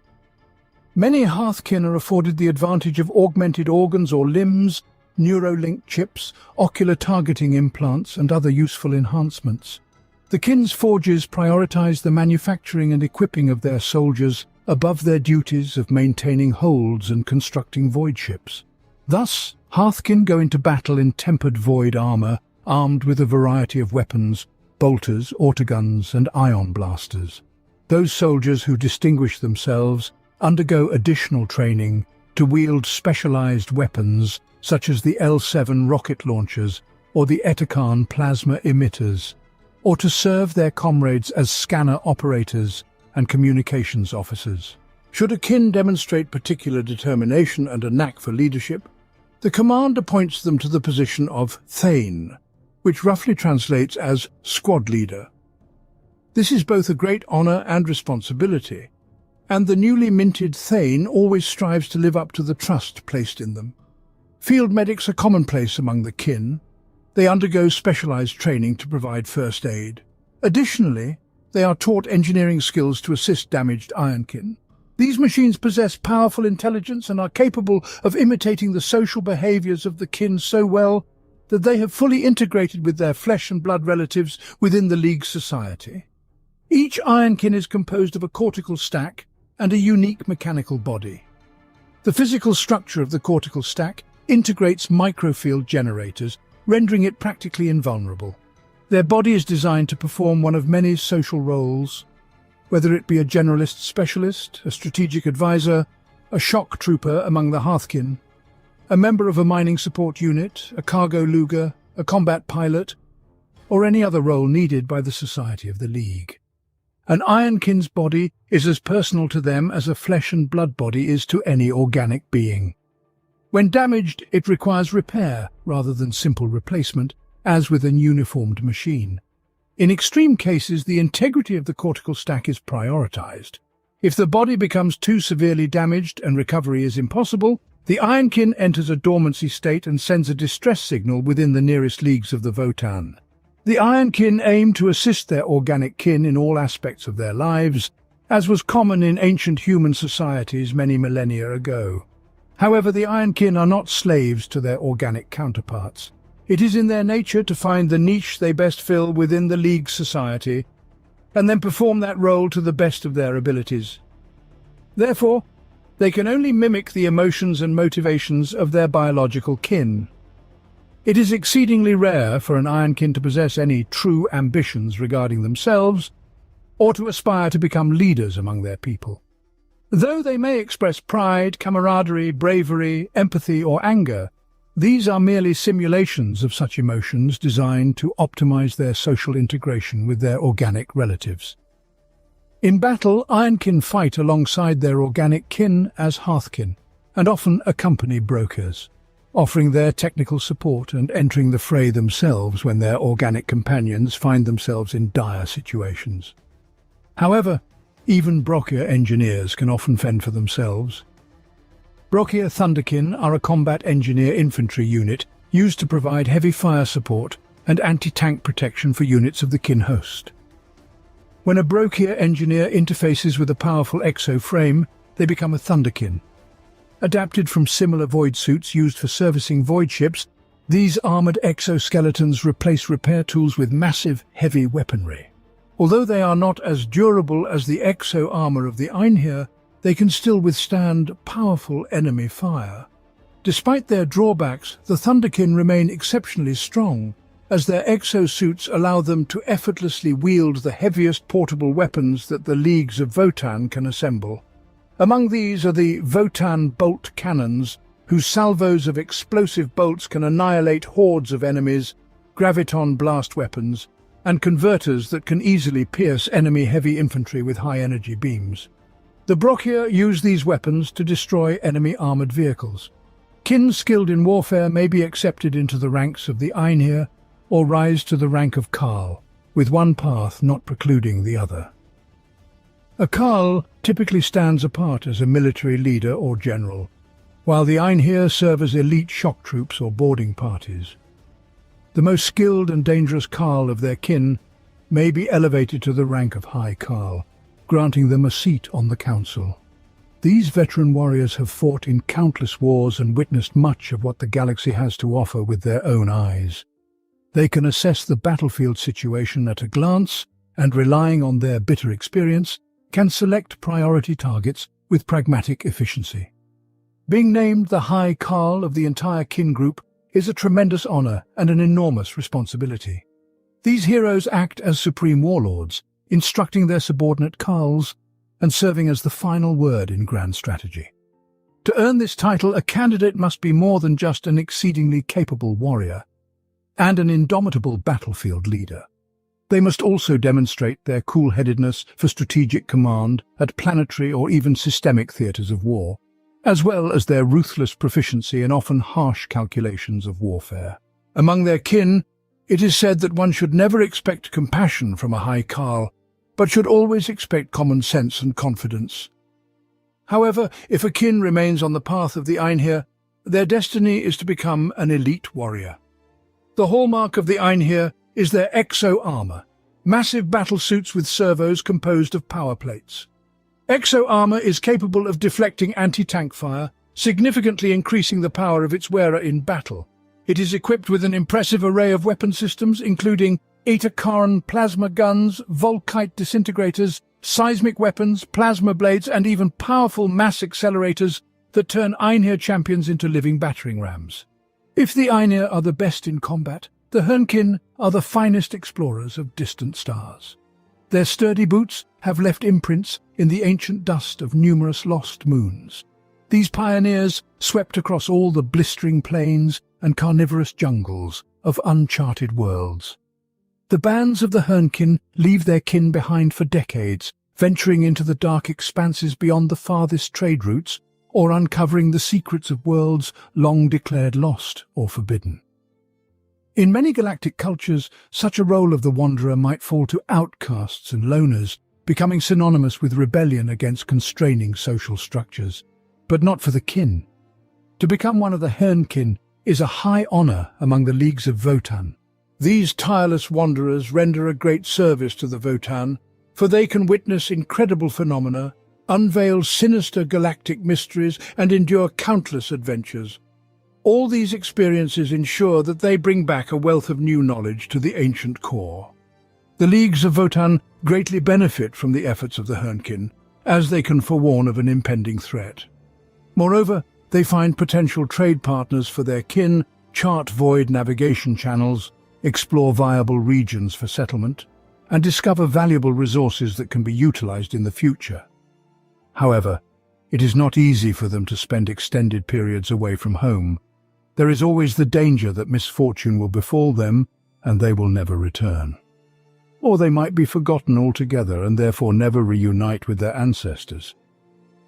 Many hearthkin are afforded the advantage of augmented organs or limbs, neurolink chips, ocular targeting implants, and other useful enhancements. The kin's forges prioritize the manufacturing and equipping of their soldiers above their duties of maintaining holds and constructing void ships. Thus, hearthkin go into battle in tempered void armor, armed with a variety of weapons, bolters, autoguns, and ion blasters. Those soldiers who distinguish themselves undergo additional training to wield specialized weapons such as the L7 rocket launchers or the Etakan plasma emitters, or to serve their comrades as scanner operators and communications officers. Should a kin demonstrate particular determination and a knack for leadership, the command appoints them to the position of Thane, which roughly translates as squad leader. This is both a great honor and responsibility, and the newly minted Thane always strives to live up to the trust placed in them. Field medics are commonplace among the kin. They undergo specialized training to provide first aid. Additionally, they are taught engineering skills to assist damaged ironkin. These machines possess powerful intelligence and are capable of imitating the social behaviors of the kin so well that they have fully integrated with their flesh and blood relatives within the League society. Each ironkin is composed of a cortical stack and a unique mechanical body. The physical structure of the cortical stack integrates microfield generators, rendering it practically invulnerable. Their body is designed to perform one of many social roles, whether it be a generalist specialist, a strategic advisor, a shock trooper among the hearthkin, a member of a mining support unit, a cargo luger, a combat pilot, or any other role needed by the Society of the League. An ironkin's body is as personal to them as a flesh and blood body is to any organic being. When damaged, it requires repair rather than simple replacement, as with an uniformed machine. In extreme cases, the integrity of the cortical stack is prioritized. If the body becomes too severely damaged and recovery is impossible, the ironkin enters a dormancy state and sends a distress signal within the nearest leagues of the Votann. The ironkin aim to assist their organic kin in all aspects of their lives, as was common in ancient human societies many millennia ago. However, the ironkin are not slaves to their organic counterparts. It is in their nature to find the niche they best fill within the League society, and then perform that role to the best of their abilities. Therefore, they can only mimic the emotions and motivations of their biological kin. It is exceedingly rare for an ironkin to possess any true ambitions regarding themselves, or to aspire to become leaders among their people. Though they may express pride, camaraderie, bravery, empathy, or anger, these are merely simulations of such emotions designed to optimize their social integration with their organic relatives. In battle, ironkin fight alongside their organic kin as hearthkin, and often accompany brokers, offering their technical support and entering the fray themselves when their organic companions find themselves in dire situations. However, Even Brockia engineers can often fend for themselves. Brockia Thunderkin are a combat engineer infantry unit used to provide heavy fire support and anti-tank protection for units of the kin host. When a Brockia engineer interfaces with a powerful exo frame, they become a Thunderkin. Adapted from similar void suits used for servicing void ships, these armored exoskeletons replace repair tools with massive, heavy weaponry. Although they are not as durable as the exo armor of the Einherjar, they can still withstand powerful enemy fire. Despite their drawbacks, the Thunderkin remain exceptionally strong, as their exosuits allow them to effortlessly wield the heaviest portable weapons that the leagues of Votann can assemble. Among these are the Votann bolt cannons, whose salvos of explosive bolts can annihilate hordes of enemies, graviton blast weapons, and converters that can easily pierce enemy heavy infantry with high-energy beams. The Brockia use these weapons to destroy enemy armored vehicles. Kin skilled in warfare may be accepted into the ranks of the Einherjar or rise to the rank of Carl, with one path not precluding the other. A Carl typically stands apart as a military leader or general, while the Einherjar serve as elite shock troops or boarding parties. The most skilled and dangerous Carl of their kin may be elevated to the rank of High Carl, granting them a seat on the council. These veteran warriors have fought in countless wars and witnessed much of what the galaxy has to offer with their own eyes. They can assess the battlefield situation at a glance and, relying on their bitter experience, can select priority targets with pragmatic efficiency. Being named the High Carl of the entire kin group is a tremendous honor and an enormous responsibility. These heroes act as supreme warlords, instructing their subordinate Carls and serving as the final word in grand strategy. To earn this title, a candidate must be more than just an exceedingly capable warrior and an indomitable battlefield leader. They must also demonstrate their cool-headedness for strategic command at planetary or even systemic theaters of war, as well as their ruthless proficiency in often harsh calculations of warfare. Among their kin, it is said that one should never expect compassion from a High Carl, but should always expect common sense and confidence. However, if a kin remains on the path of the Einherjar, their destiny is to become an elite warrior. The hallmark of the Einherjar is their exo armor, massive battle suits with servos composed of power plates. Exo armor is capable of deflecting anti-tank fire, significantly increasing the power of its wearer in battle. It is equipped with an impressive array of weapon systems, including Eta-Karn plasma guns, Volkite disintegrators, seismic weapons, plasma blades, and even powerful mass accelerators that turn Einherjar champions into living battering rams. If the Einherjar are the best in combat, the Hernkin are the finest explorers of distant stars. Their sturdy boots have left imprints in the ancient dust of numerous lost moons. These pioneers swept across all the blistering plains and carnivorous jungles of uncharted worlds. The bands of the Hernkin leave their kin behind for decades, venturing into the dark expanses beyond the farthest trade routes or uncovering the secrets of worlds long declared lost or forbidden. In many galactic cultures, such a role of the Wanderer might fall to outcasts and loners, becoming synonymous with rebellion against constraining social structures. But not for the kin. To become one of the Hernkin is a high honor among the leagues of Votann. These tireless wanderers render a great service to the Votann, for they can witness incredible phenomena, unveil sinister galactic mysteries, and endure countless adventures. All these experiences ensure that they bring back a wealth of new knowledge to the ancient core. The leagues of Votann greatly benefit from the efforts of the Hernkin, as they can forewarn of an impending threat. Moreover, they find potential trade partners for their kin, chart void navigation channels, explore viable regions for settlement, and discover valuable resources that can be utilized in the future. However, it is not easy for them to spend extended periods away from home. There is always the danger that misfortune will befall them and they will never return. Or they might be forgotten altogether and therefore never reunite with their ancestors.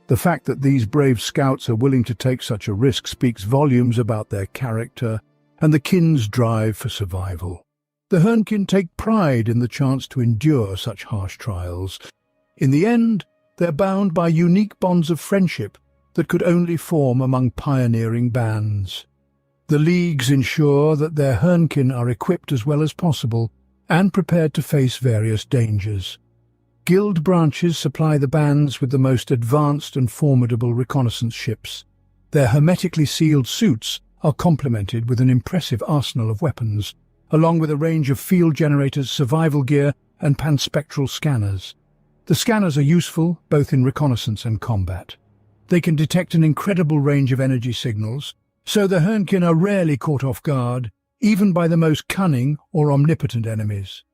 The fact that these brave scouts are willing to take such a risk speaks volumes about their character and the kin's drive for survival. The Hernkin take pride in the chance to endure such harsh trials. In the end, They're bound by unique bonds of friendship that could only form among pioneering bands. The leagues ensure that their Hernkin are equipped as well as possible and prepared to face various dangers. Guild branches supply the bands with the most advanced and formidable reconnaissance ships. Their hermetically sealed suits are complemented with an impressive arsenal of weapons, along with a range of field generators, survival gear, and panspectral scanners. The scanners are useful both in reconnaissance and combat. They can detect an incredible range of energy signals, so the Hernkin are rarely caught off guard, even by the most cunning or omnipotent enemies.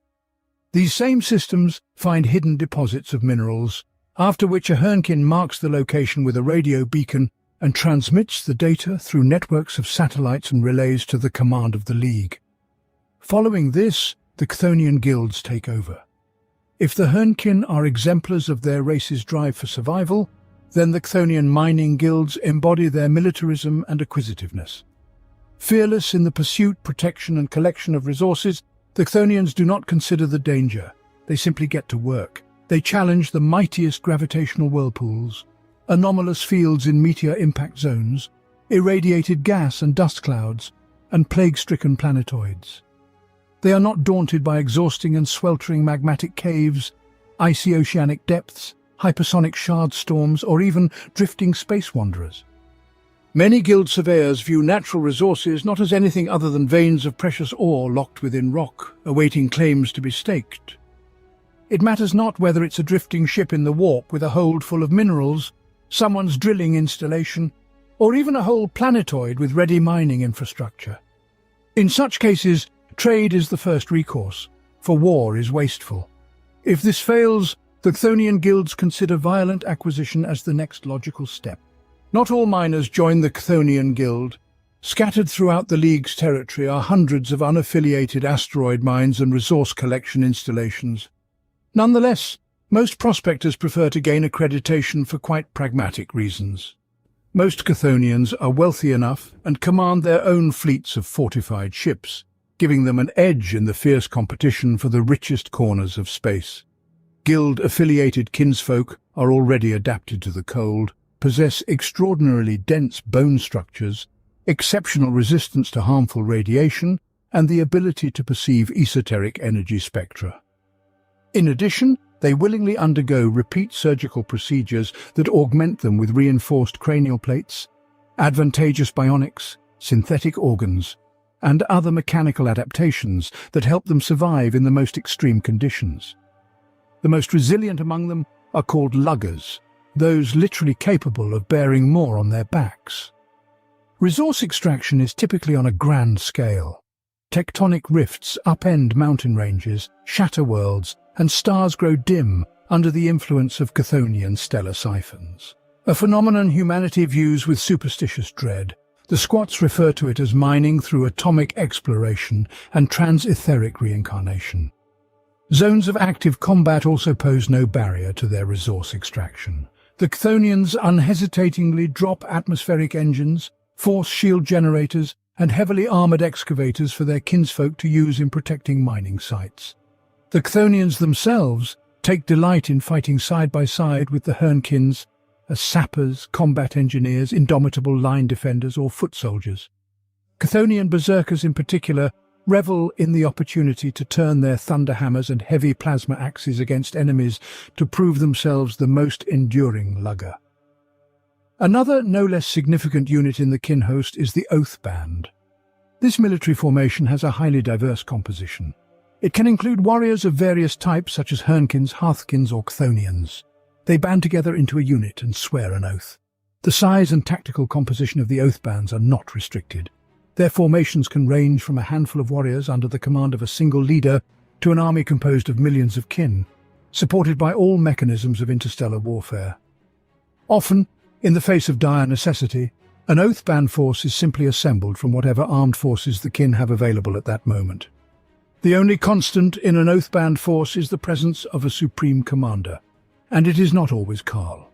These same systems find hidden deposits of minerals, after which a Hernkin marks the location with a radio beacon and transmits the data through networks of satellites and relays to the command of the League. Following this, the Chthonian guilds take over. If the Hernkin are exemplars of their race's drive for survival, then the Chthonian mining guilds embody their militarism and acquisitiveness. Fearless in the pursuit, protection and collection of resources, the Chthonians do not consider the danger. They simply get to work. They challenge the mightiest gravitational whirlpools, anomalous fields in meteor impact zones, irradiated gas and dust clouds, and plague-stricken planetoids. They are not daunted by exhausting and sweltering magmatic caves, icy oceanic depths, hypersonic shard storms, or even drifting space wanderers. Many guild surveyors view natural resources not as anything other than veins of precious ore locked within rock, awaiting claims to be staked. It matters not whether it's a drifting ship in the warp with a hold full of minerals, someone's drilling installation, or even a whole planetoid with ready mining infrastructure. In such cases, trade is the first recourse, for war is wasteful. If this fails, the Chthonian guilds consider violent acquisition as the next logical step. Not all miners join the Chthonian guild. Scattered throughout the League's territory are hundreds of unaffiliated asteroid mines and resource collection installations. Nonetheless, most prospectors prefer to gain accreditation for quite pragmatic reasons. Most Chthonians are wealthy enough and command their own fleets of fortified ships, giving them an edge in the fierce competition for the richest corners of space. Guild-affiliated kinsfolk are already adapted to the cold, possess extraordinarily dense bone structures, exceptional resistance to harmful radiation, and the ability to perceive esoteric energy spectra. In addition, they willingly undergo repeat surgical procedures that augment them with reinforced cranial plates, advantageous bionics, synthetic organs, and other mechanical adaptations that help them survive in the most extreme conditions. The most resilient among them are called luggers, those literally capable of bearing more on their backs. Resource extraction is typically on a grand scale. Tectonic rifts upend mountain ranges, shatter worlds, and stars grow dim under the influence of Chthonian stellar siphons. A phenomenon humanity views with superstitious dread. The Squats refer to it as mining through atomic exploration and trans-etheric reincarnation. Zones of active combat also pose no barrier to their resource extraction. The Chthonians unhesitatingly drop atmospheric engines, force shield generators, and heavily armoured excavators for their kinsfolk to use in protecting mining sites. The Chthonians themselves take delight in fighting side by side with the Hernkins as sappers, combat engineers, indomitable line defenders, or foot soldiers. Chthonian berserkers in particular revel in the opportunity to turn their thunderhammers and heavy plasma axes against enemies to prove themselves the most enduring lugger. Another no less significant unit in the Kinhost is the Oath Band. This military formation has a highly diverse composition. It can include warriors of various types such as Hernkins, Hearthkins or Chthonians. They band together into a unit and swear an oath. The size and tactical composition of the Oath Bands are not restricted. Their formations can range from a handful of warriors under the command of a single leader to an army composed of millions of kin, supported by all mechanisms of interstellar warfare. Often, in the face of dire necessity, an Oath Band force is simply assembled from whatever armed forces the kin have available at that moment. The only constant in an Oath Band force is the presence of a supreme commander, and it is not always Karl.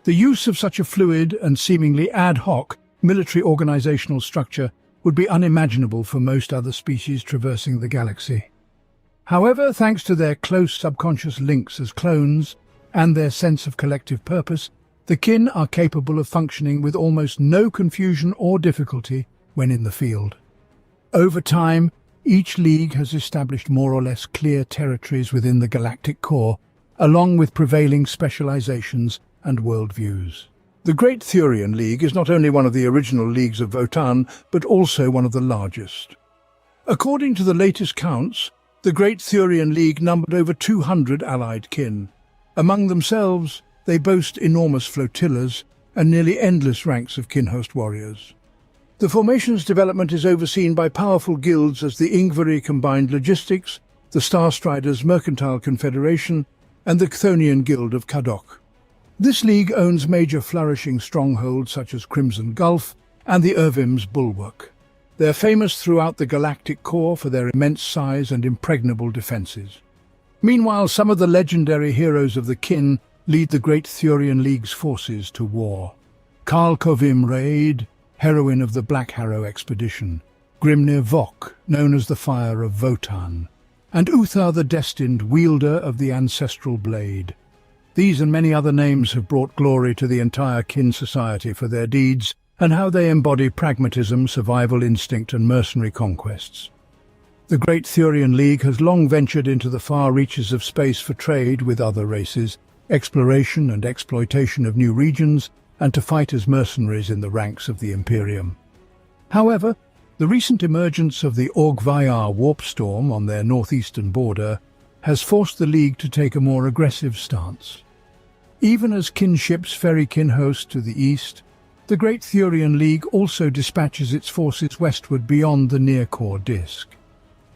The use of such a fluid and seemingly ad hoc military organizational structure would be unimaginable for most other species traversing the galaxy. However, thanks to their close subconscious links as clones, and their sense of collective purpose, the kin are capable of functioning with almost no confusion or difficulty when in the field. Over time, each league has established more or less clear territories within the galactic core, along with prevailing specializations and worldviews. The Great Thurian League is not only one of the original leagues of Votann, but also one of the largest. According to the latest counts, the Great Thurian League numbered over 200 allied kin. Among themselves, they boast enormous flotillas and nearly endless ranks of kinhost warriors. The formation's development is overseen by powerful guilds as the Ingvari Combined Logistics, the Starstriders Mercantile Confederation, and the Chthonian Guild of Kadok. This league owns major flourishing strongholds such as Crimson Gulf and the Irvim's Bulwark. They are famous throughout the galactic core for their immense size and impregnable defenses. Meanwhile, some of the legendary heroes of the kin lead the Great Thurian League's forces to war. Karl Kovim Raid, heroine of the Black Harrow expedition, Grimnir Vok, known as the Fire of Votann, and Uthar the Destined, wielder of the ancestral blade. These and many other names have brought glory to the entire kin society for their deeds and how they embody pragmatism, survival instinct and mercenary conquests. The Great Thurian League has long ventured into the far reaches of space for trade with other races, exploration and exploitation of new regions, and to fight as mercenaries in the ranks of the Imperium. However, the recent emergence of the Orgvajar warp storm on their northeastern border has forced the League to take a more aggressive stance. Even as kin ships ferry kinhost to the east, the Great Thurian League also dispatches its forces westward beyond the near-core disk.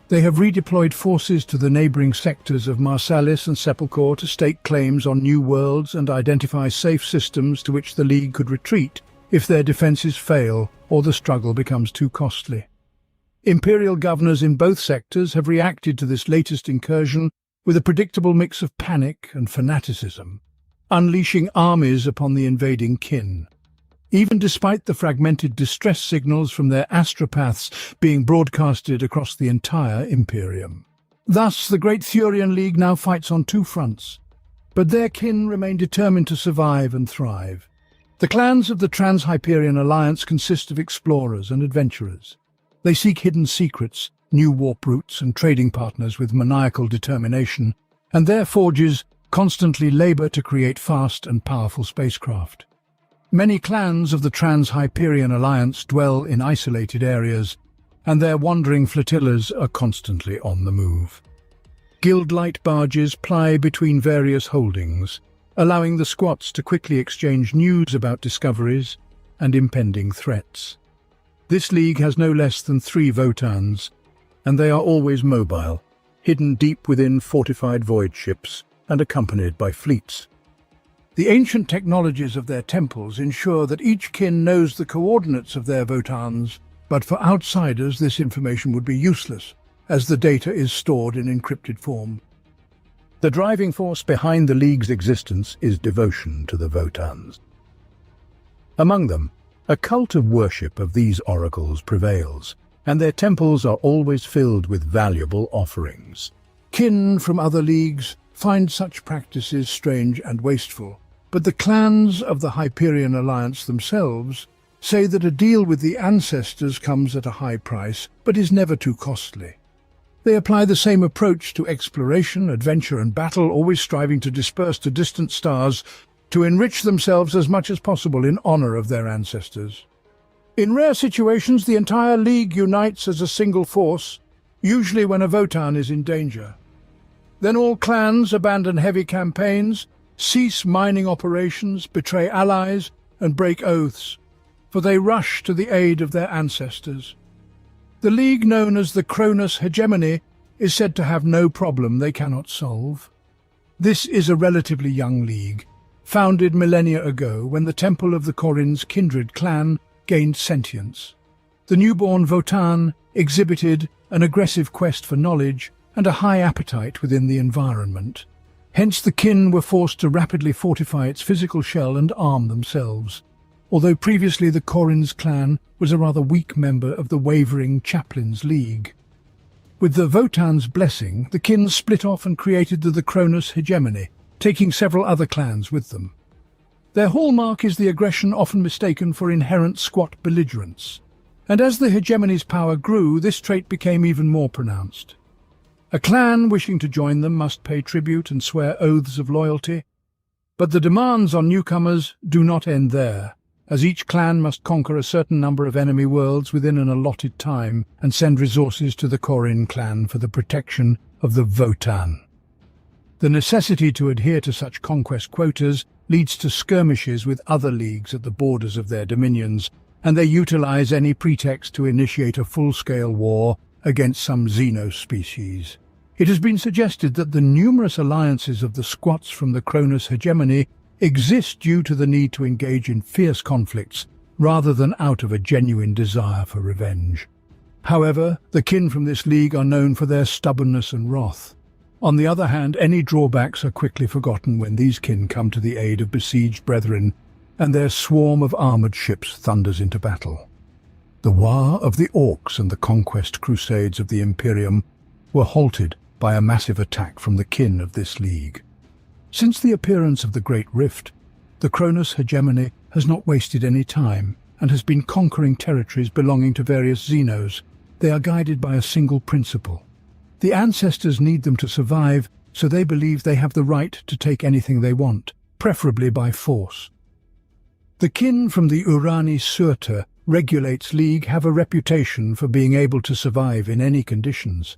They have redeployed forces to the neighboring sectors of Marsalis and Sepulchre to stake claims on new worlds and identify safe systems to which the League could retreat if their defenses fail or the struggle becomes too costly. Imperial governors in both sectors have reacted to this latest incursion with a predictable mix of panic and fanaticism, unleashing armies upon the invading kin. Even despite the fragmented distress signals from their astropaths being broadcasted across the entire Imperium. Thus, the Great Thurian League now fights on two fronts, but their kin remain determined to survive and thrive. The clans of the Trans-Hyperion Alliance consist of explorers and adventurers. They seek hidden secrets, new warp routes and trading partners with maniacal determination, and their forges constantly labor to create fast and powerful spacecraft. Many clans of the Trans-Hyperion Alliance dwell in isolated areas, and their wandering flotillas are constantly on the move. Guild-light barges ply between various holdings, allowing the squats to quickly exchange news about discoveries and impending threats. This league has no less than 3 Votanns, and they are always mobile, hidden deep within fortified void ships and accompanied by fleets. The ancient technologies of their temples ensure that each kin knows the coordinates of their Votanns, but for outsiders this information would be useless, as the data is stored in encrypted form. The driving force behind the League's existence is devotion to the Votanns. Among them, a cult of worship of these oracles prevails, and their temples are always filled with valuable offerings. Kin from other leagues find such practices strange and wasteful, but the clans of the Hyperion Alliance themselves say that a deal with the ancestors comes at a high price, but is never too costly. They apply the same approach to exploration, adventure and battle, always striving to disperse to distant stars to enrich themselves as much as possible in honor of their ancestors. In rare situations, the entire League unites as a single force, usually when a Votann is in danger. Then all clans abandon heavy campaigns, cease mining operations, betray allies, and break oaths, for they rush to the aid of their ancestors. The League, known as the Cronus Hegemony, is said to have no problem they cannot solve. This is a relatively young league, founded millennia ago when the Temple of the Corin's kindred clan gained sentience. The newborn Votann exhibited an aggressive quest for knowledge and a high appetite within the environment. Hence the kin were forced to rapidly fortify its physical shell and arm themselves, although previously the Corin's clan was a rather weak member of the wavering Chaplains League. With the Votann's blessing, the kin split off and created the Cronus Hegemony, taking several other clans with them. Their hallmark is the aggression often mistaken for inherent squat belligerence, and as the hegemony's power grew, this trait became even more pronounced. A clan wishing to join them must pay tribute and swear oaths of loyalty, but the demands on newcomers do not end there, as each clan must conquer a certain number of enemy worlds within an allotted time and send resources to the Korin clan for the protection of the Votann. The necessity to adhere to such conquest quotas leads to skirmishes with other leagues at the borders of their dominions, and they utilize any pretext to initiate a full-scale war against some xenospecies. It has been suggested that the numerous alliances of the squats from the Cronus hegemony exist due to the need to engage in fierce conflicts rather than out of a genuine desire for revenge. However, the kin from this league are known for their stubbornness and wrath. On the other hand, any drawbacks are quickly forgotten when these kin come to the aid of besieged brethren and their swarm of armoured ships thunders into battle. The war of the Orcs and the conquest crusades of the Imperium were halted by a massive attack from the kin of this league. Since the appearance of the Great Rift, the Cronus hegemony has not wasted any time and has been conquering territories belonging to various Xenos. They are guided by a single principle. The ancestors need them to survive, so they believe they have the right to take anything they want, preferably by force. The kin from the Urani Surta regulates league have a reputation for being able to survive in any conditions.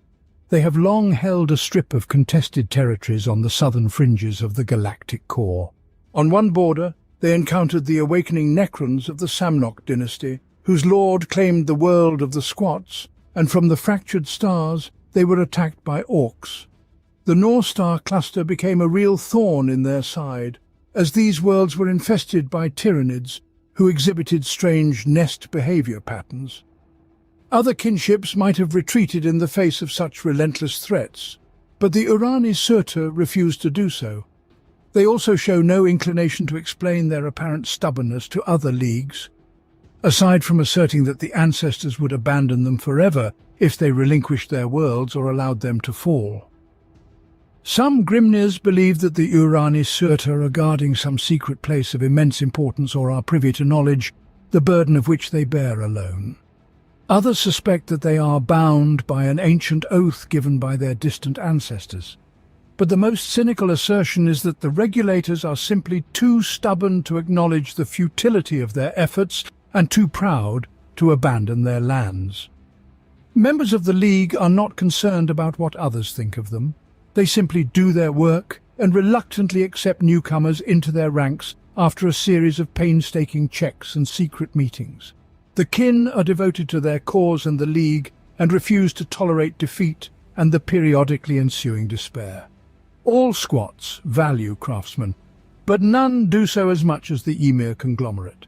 They have long held a strip of contested territories on the southern fringes of the galactic core. On one border, they encountered the awakening Necrons of the Samnok dynasty, whose lord claimed the world of the Squats, and from the fractured stars, they were attacked by Orcs. The North Star cluster became a real thorn in their side, as these worlds were infested by Tyranids, who exhibited strange nest behavior patterns. Other kinships might have retreated in the face of such relentless threats, but the Urani Surta refused to do so. They also show no inclination to explain their apparent stubbornness to other leagues, aside from asserting that the ancestors would abandon them forever if they relinquished their worlds or allowed them to fall. Some Grimnirs believe that the Urani Surta are guarding some secret place of immense importance or are privy to knowledge, the burden of which they bear alone. Others suspect that they are bound by an ancient oath given by their distant ancestors. But the most cynical assertion is that the regulators are simply too stubborn to acknowledge the futility of their efforts and too proud to abandon their lands. Members of the League are not concerned about what others think of them. They simply do their work and reluctantly accept newcomers into their ranks after a series of painstaking checks and secret meetings. The kin are devoted to their cause and the League and refuse to tolerate defeat and the periodically ensuing despair. All squats value craftsmen, but none do so as much as the Emir conglomerate.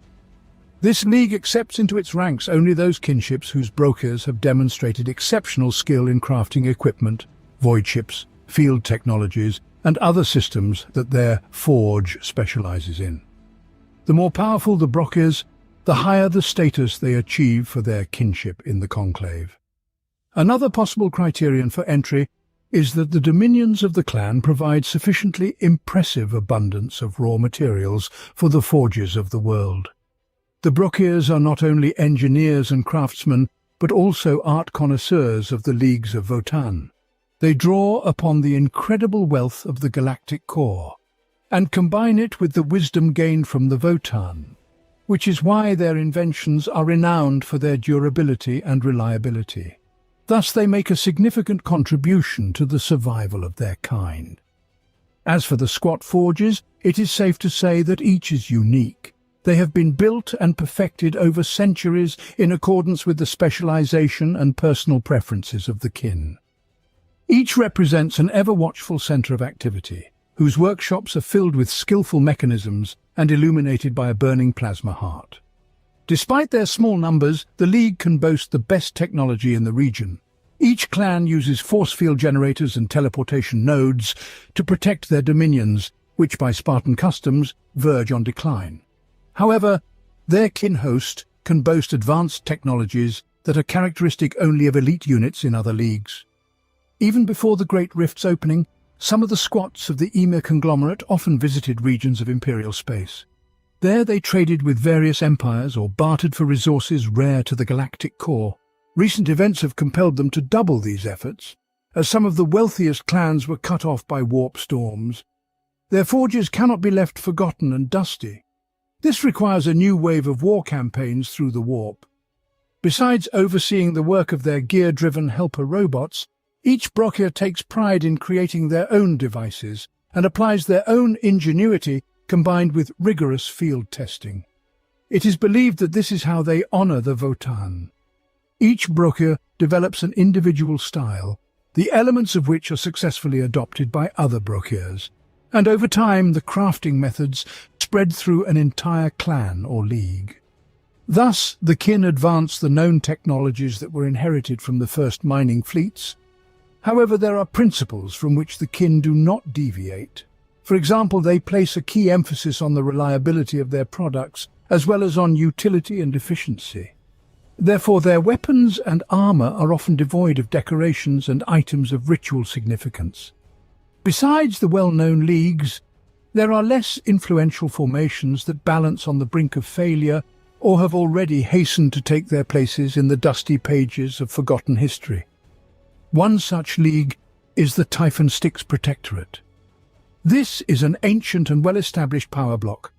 This league accepts into its ranks only those kinships whose brokers have demonstrated exceptional skill in crafting equipment, void ships, field technologies, and other systems that their forge specializes in. The more powerful the brokers, the higher the status they achieve for their kinship in the conclave. Another possible criterion for entry is that the dominions of the clan provide sufficiently impressive abundance of raw materials for the forges of the world. The Brokirs are not only engineers and craftsmen, but also art connoisseurs of the leagues of Votann. They draw upon the incredible wealth of the galactic core, and combine it with the wisdom gained from the Votann, which is why their inventions are renowned for their durability and reliability. Thus they make a significant contribution to the survival of their kind. As for the squat forges, it is safe to say that each is unique. They have been built and perfected over centuries in accordance with the specialization and personal preferences of the kin. Each represents an ever-watchful center of activity, whose workshops are filled with skillful mechanisms and illuminated by a burning plasma heart. Despite their small numbers, the League can boast the best technology in the region. Each clan uses force field generators and teleportation nodes to protect their dominions, which by Spartan customs verge on decline. However, their kin host can boast advanced technologies that are characteristic only of elite units in other leagues. Even before the Great Rift's opening, Some of the squats of the Emir conglomerate often visited regions of imperial space. There they traded with various empires or bartered for resources rare to the galactic core. Recent events have compelled them to double these efforts, as some of the wealthiest clans were cut off by warp storms. Their forges cannot be left forgotten and dusty. This requires a new wave of war campaigns through the warp. Besides overseeing the work of their gear-driven helper robots, each Brochure takes pride in creating their own devices and applies their own ingenuity combined with rigorous field testing. It is believed that this is how they honor the Votann. Each Brochure develops an individual style, the elements of which are successfully adopted by other Brochures, and over time the crafting methods spread through an entire clan or league. Thus, the kin advance the known technologies that were inherited from the first mining fleets. However, there are principles from which the kin do not deviate. For example, they place a key emphasis on the reliability of their products, as well as on utility and efficiency. Therefore, their weapons and armor are often devoid of decorations and items of ritual significance. Besides the well-known leagues, there are less influential formations that balance on the brink of failure or have already hastened to take their places in the dusty pages of forgotten history. One such league is the Typhon Styx Protectorate. This is an ancient and well-established power block.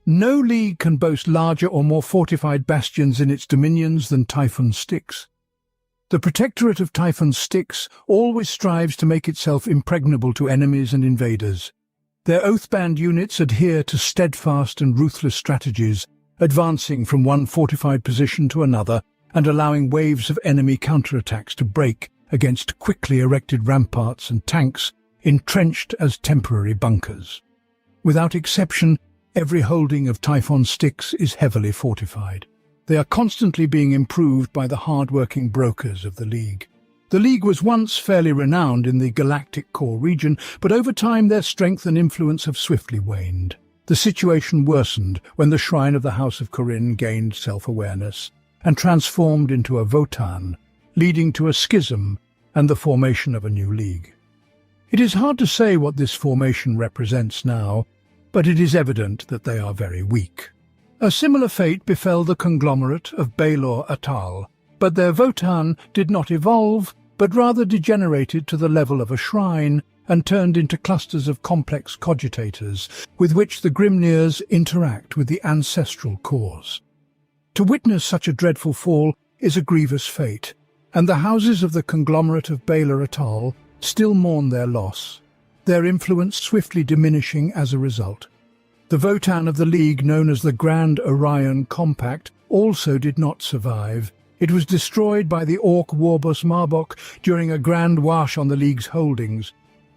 No league can boast larger or more fortified bastions in its dominions than Typhon Styx. The Protectorate of Typhon Styx always strives to make itself impregnable to enemies and invaders. Their oath-band units adhere to steadfast and ruthless strategies, advancing from one fortified position to another and allowing waves of enemy counterattacks to break against quickly erected ramparts and tanks entrenched as temporary bunkers. Without exception, every holding of Typhon Styx is heavily fortified. They are constantly being improved by the hard-working brokers of the League. The League was once fairly renowned in the galactic core region, but over time their strength and influence have swiftly waned. The situation worsened when the Shrine of the House of Corinne gained self-awareness and transformed into a Votann, leading to a schism and the formation of a new League. It is hard to say what this formation represents now, but it is evident that they are very weak. A similar fate befell the conglomerate of Baelor Atal, but their Votann did not evolve, but rather degenerated to the level of a shrine and turned into clusters of complex cogitators with which the Grimnirs interact with the ancestral cores. To witness such a dreadful fall is a grievous fate, and the houses of the conglomerate of Baelor Atal still mourn their loss, their influence swiftly diminishing as a result. The Votann of the League, known as the Grand Orion Compact, also did not survive. It was destroyed by the Orc Warbus Marbok during a grand wash on the League's holdings.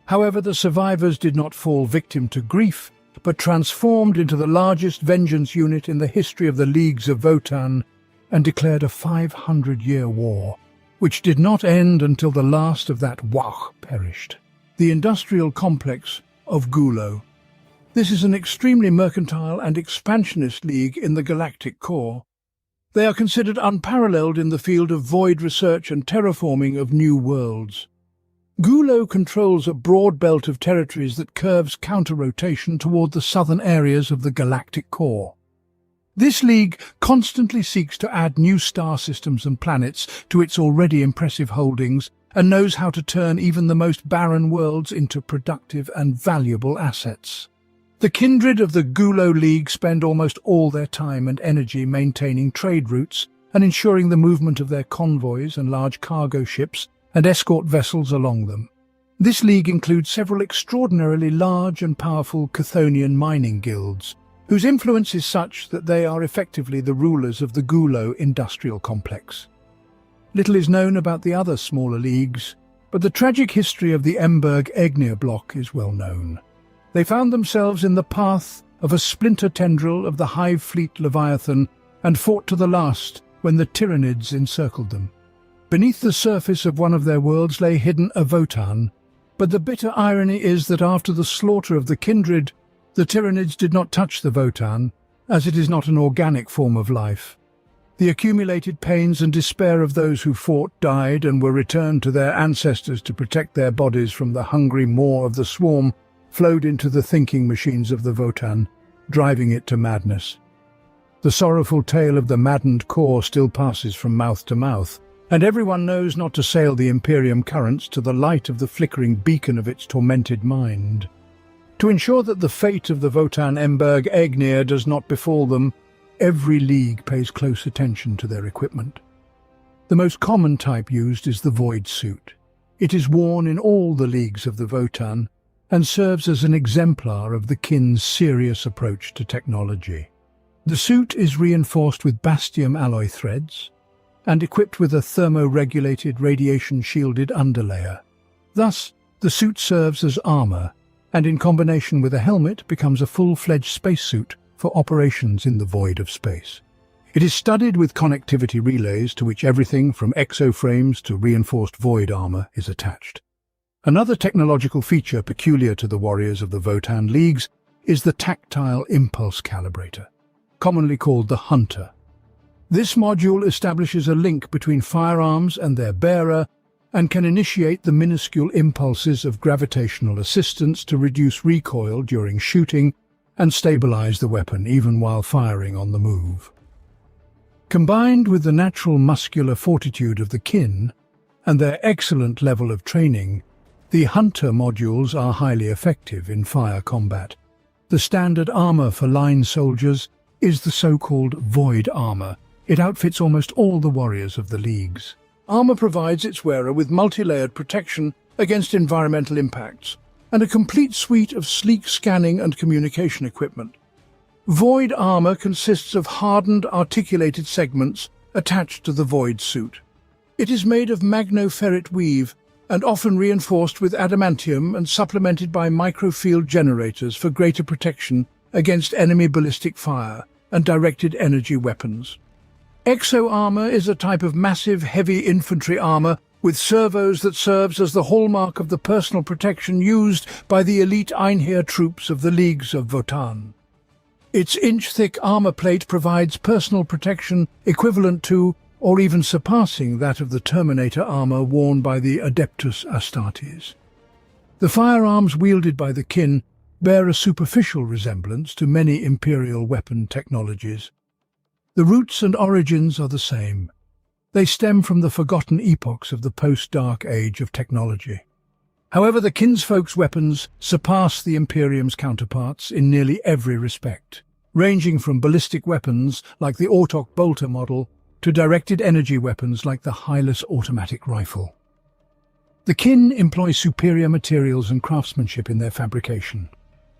However, the survivors did not fall victim to grief, but transformed into the largest vengeance unit in the history of the Leagues of Votann and declared a 500-year war, which did not end until the last of that Wach perished. The industrial complex of Gulo. This is an extremely mercantile and expansionist league in the galactic core. They are considered unparalleled in the field of void research and terraforming of new worlds. Gulo controls a broad belt of territories that curves counter-rotation toward the southern areas of the galactic core. This league constantly seeks to add new star systems and planets to its already impressive holdings and knows how to turn even the most barren worlds into productive and valuable assets. The kindred of the Gulo League spend almost all their time and energy maintaining trade routes and ensuring the movement of their convoys and large cargo ships and escort vessels along them. This league includes several extraordinarily large and powerful Chthonian mining guilds, whose influence is such that they are effectively the rulers of the Gulo industrial complex. Little is known about the other smaller leagues, but the tragic history of the Emberg-Egnir block is well known. They found themselves in the path of a splinter tendril of the Hive Fleet Leviathan and fought to the last when the Tyranids encircled them. Beneath the surface of one of their worlds lay hidden a Votann, but the bitter irony is that after the slaughter of the kindred, the Tyranids did not touch the Votann, as it is not an organic form of life. The accumulated pains and despair of those who fought, died, and were returned to their ancestors to protect their bodies from the hungry maw of the swarm flowed into the thinking machines of the Votann, driving it to madness. The sorrowful tale of the maddened core still passes from mouth to mouth, and everyone knows not to sail the Imperium currents to the light of the flickering beacon of its tormented mind. To ensure that the fate of the Votann Emberg Egnir does not befall them, every league pays close attention to their equipment. The most common type used is the Void Suit. It is worn in all the leagues of the Votann and serves as an exemplar of the kin's serious approach to technology. The suit is reinforced with bastium alloy threads and equipped with a thermo-regulated radiation-shielded underlayer. Thus, the suit serves as armor and in combination with a helmet becomes a full-fledged spacesuit for operations in the void of space. It is studded with connectivity relays to which everything from exoframes to reinforced void armor is attached. Another technological feature peculiar to the warriors of the Votann Leagues is the tactile impulse calibrator, commonly called the Hunter. This module establishes a link between firearms and their bearer and can initiate the minuscule impulses of gravitational assistance to reduce recoil during shooting and stabilize the weapon even while firing on the move. Combined with the natural muscular fortitude of the kin and their excellent level of training, the Hunter modules are highly effective in fire combat. The standard armor for line soldiers is the so-called Void Armor. It outfits almost all the warriors of the Leagues. Armor provides its wearer with multi-layered protection against environmental impacts and a complete suite of sleek scanning and communication equipment. Void armor consists of hardened, articulated segments attached to the Void suit. It is made of magnoferrite weave and often reinforced with adamantium and supplemented by microfield generators for greater protection against enemy ballistic fire and directed energy weapons. Exo-armor is a type of massive, heavy infantry armor with servos that serves as the hallmark of the personal protection used by the elite Einheer troops of the Leagues of Votann. Its inch-thick armor plate provides personal protection equivalent to, or even surpassing, that of the Terminator armor worn by the Adeptus Astartes. The firearms wielded by the kin bear a superficial resemblance to many Imperial weapon technologies. The roots and origins are the same. They stem from the forgotten epochs of the post-Dark Age of technology. However, the kinsfolk's weapons surpass the Imperium's counterparts in nearly every respect, ranging from ballistic weapons like the Autok Bolter model to directed energy weapons like the Hylas automatic rifle. The kin employ superior materials and craftsmanship in their fabrication.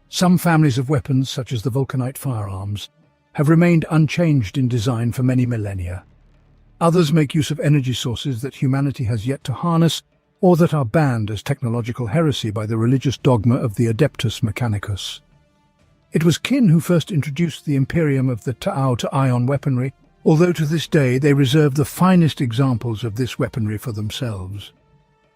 Some families of weapons, such as the Vulcanite firearms, have remained unchanged in design for many millennia. Others make use of energy sources that humanity has yet to harness or that are banned as technological heresy by the religious dogma of the Adeptus Mechanicus. It was kin who first introduced the Imperium of the Ta'au to ion weaponry, although to this day they reserve the finest examples of this weaponry for themselves.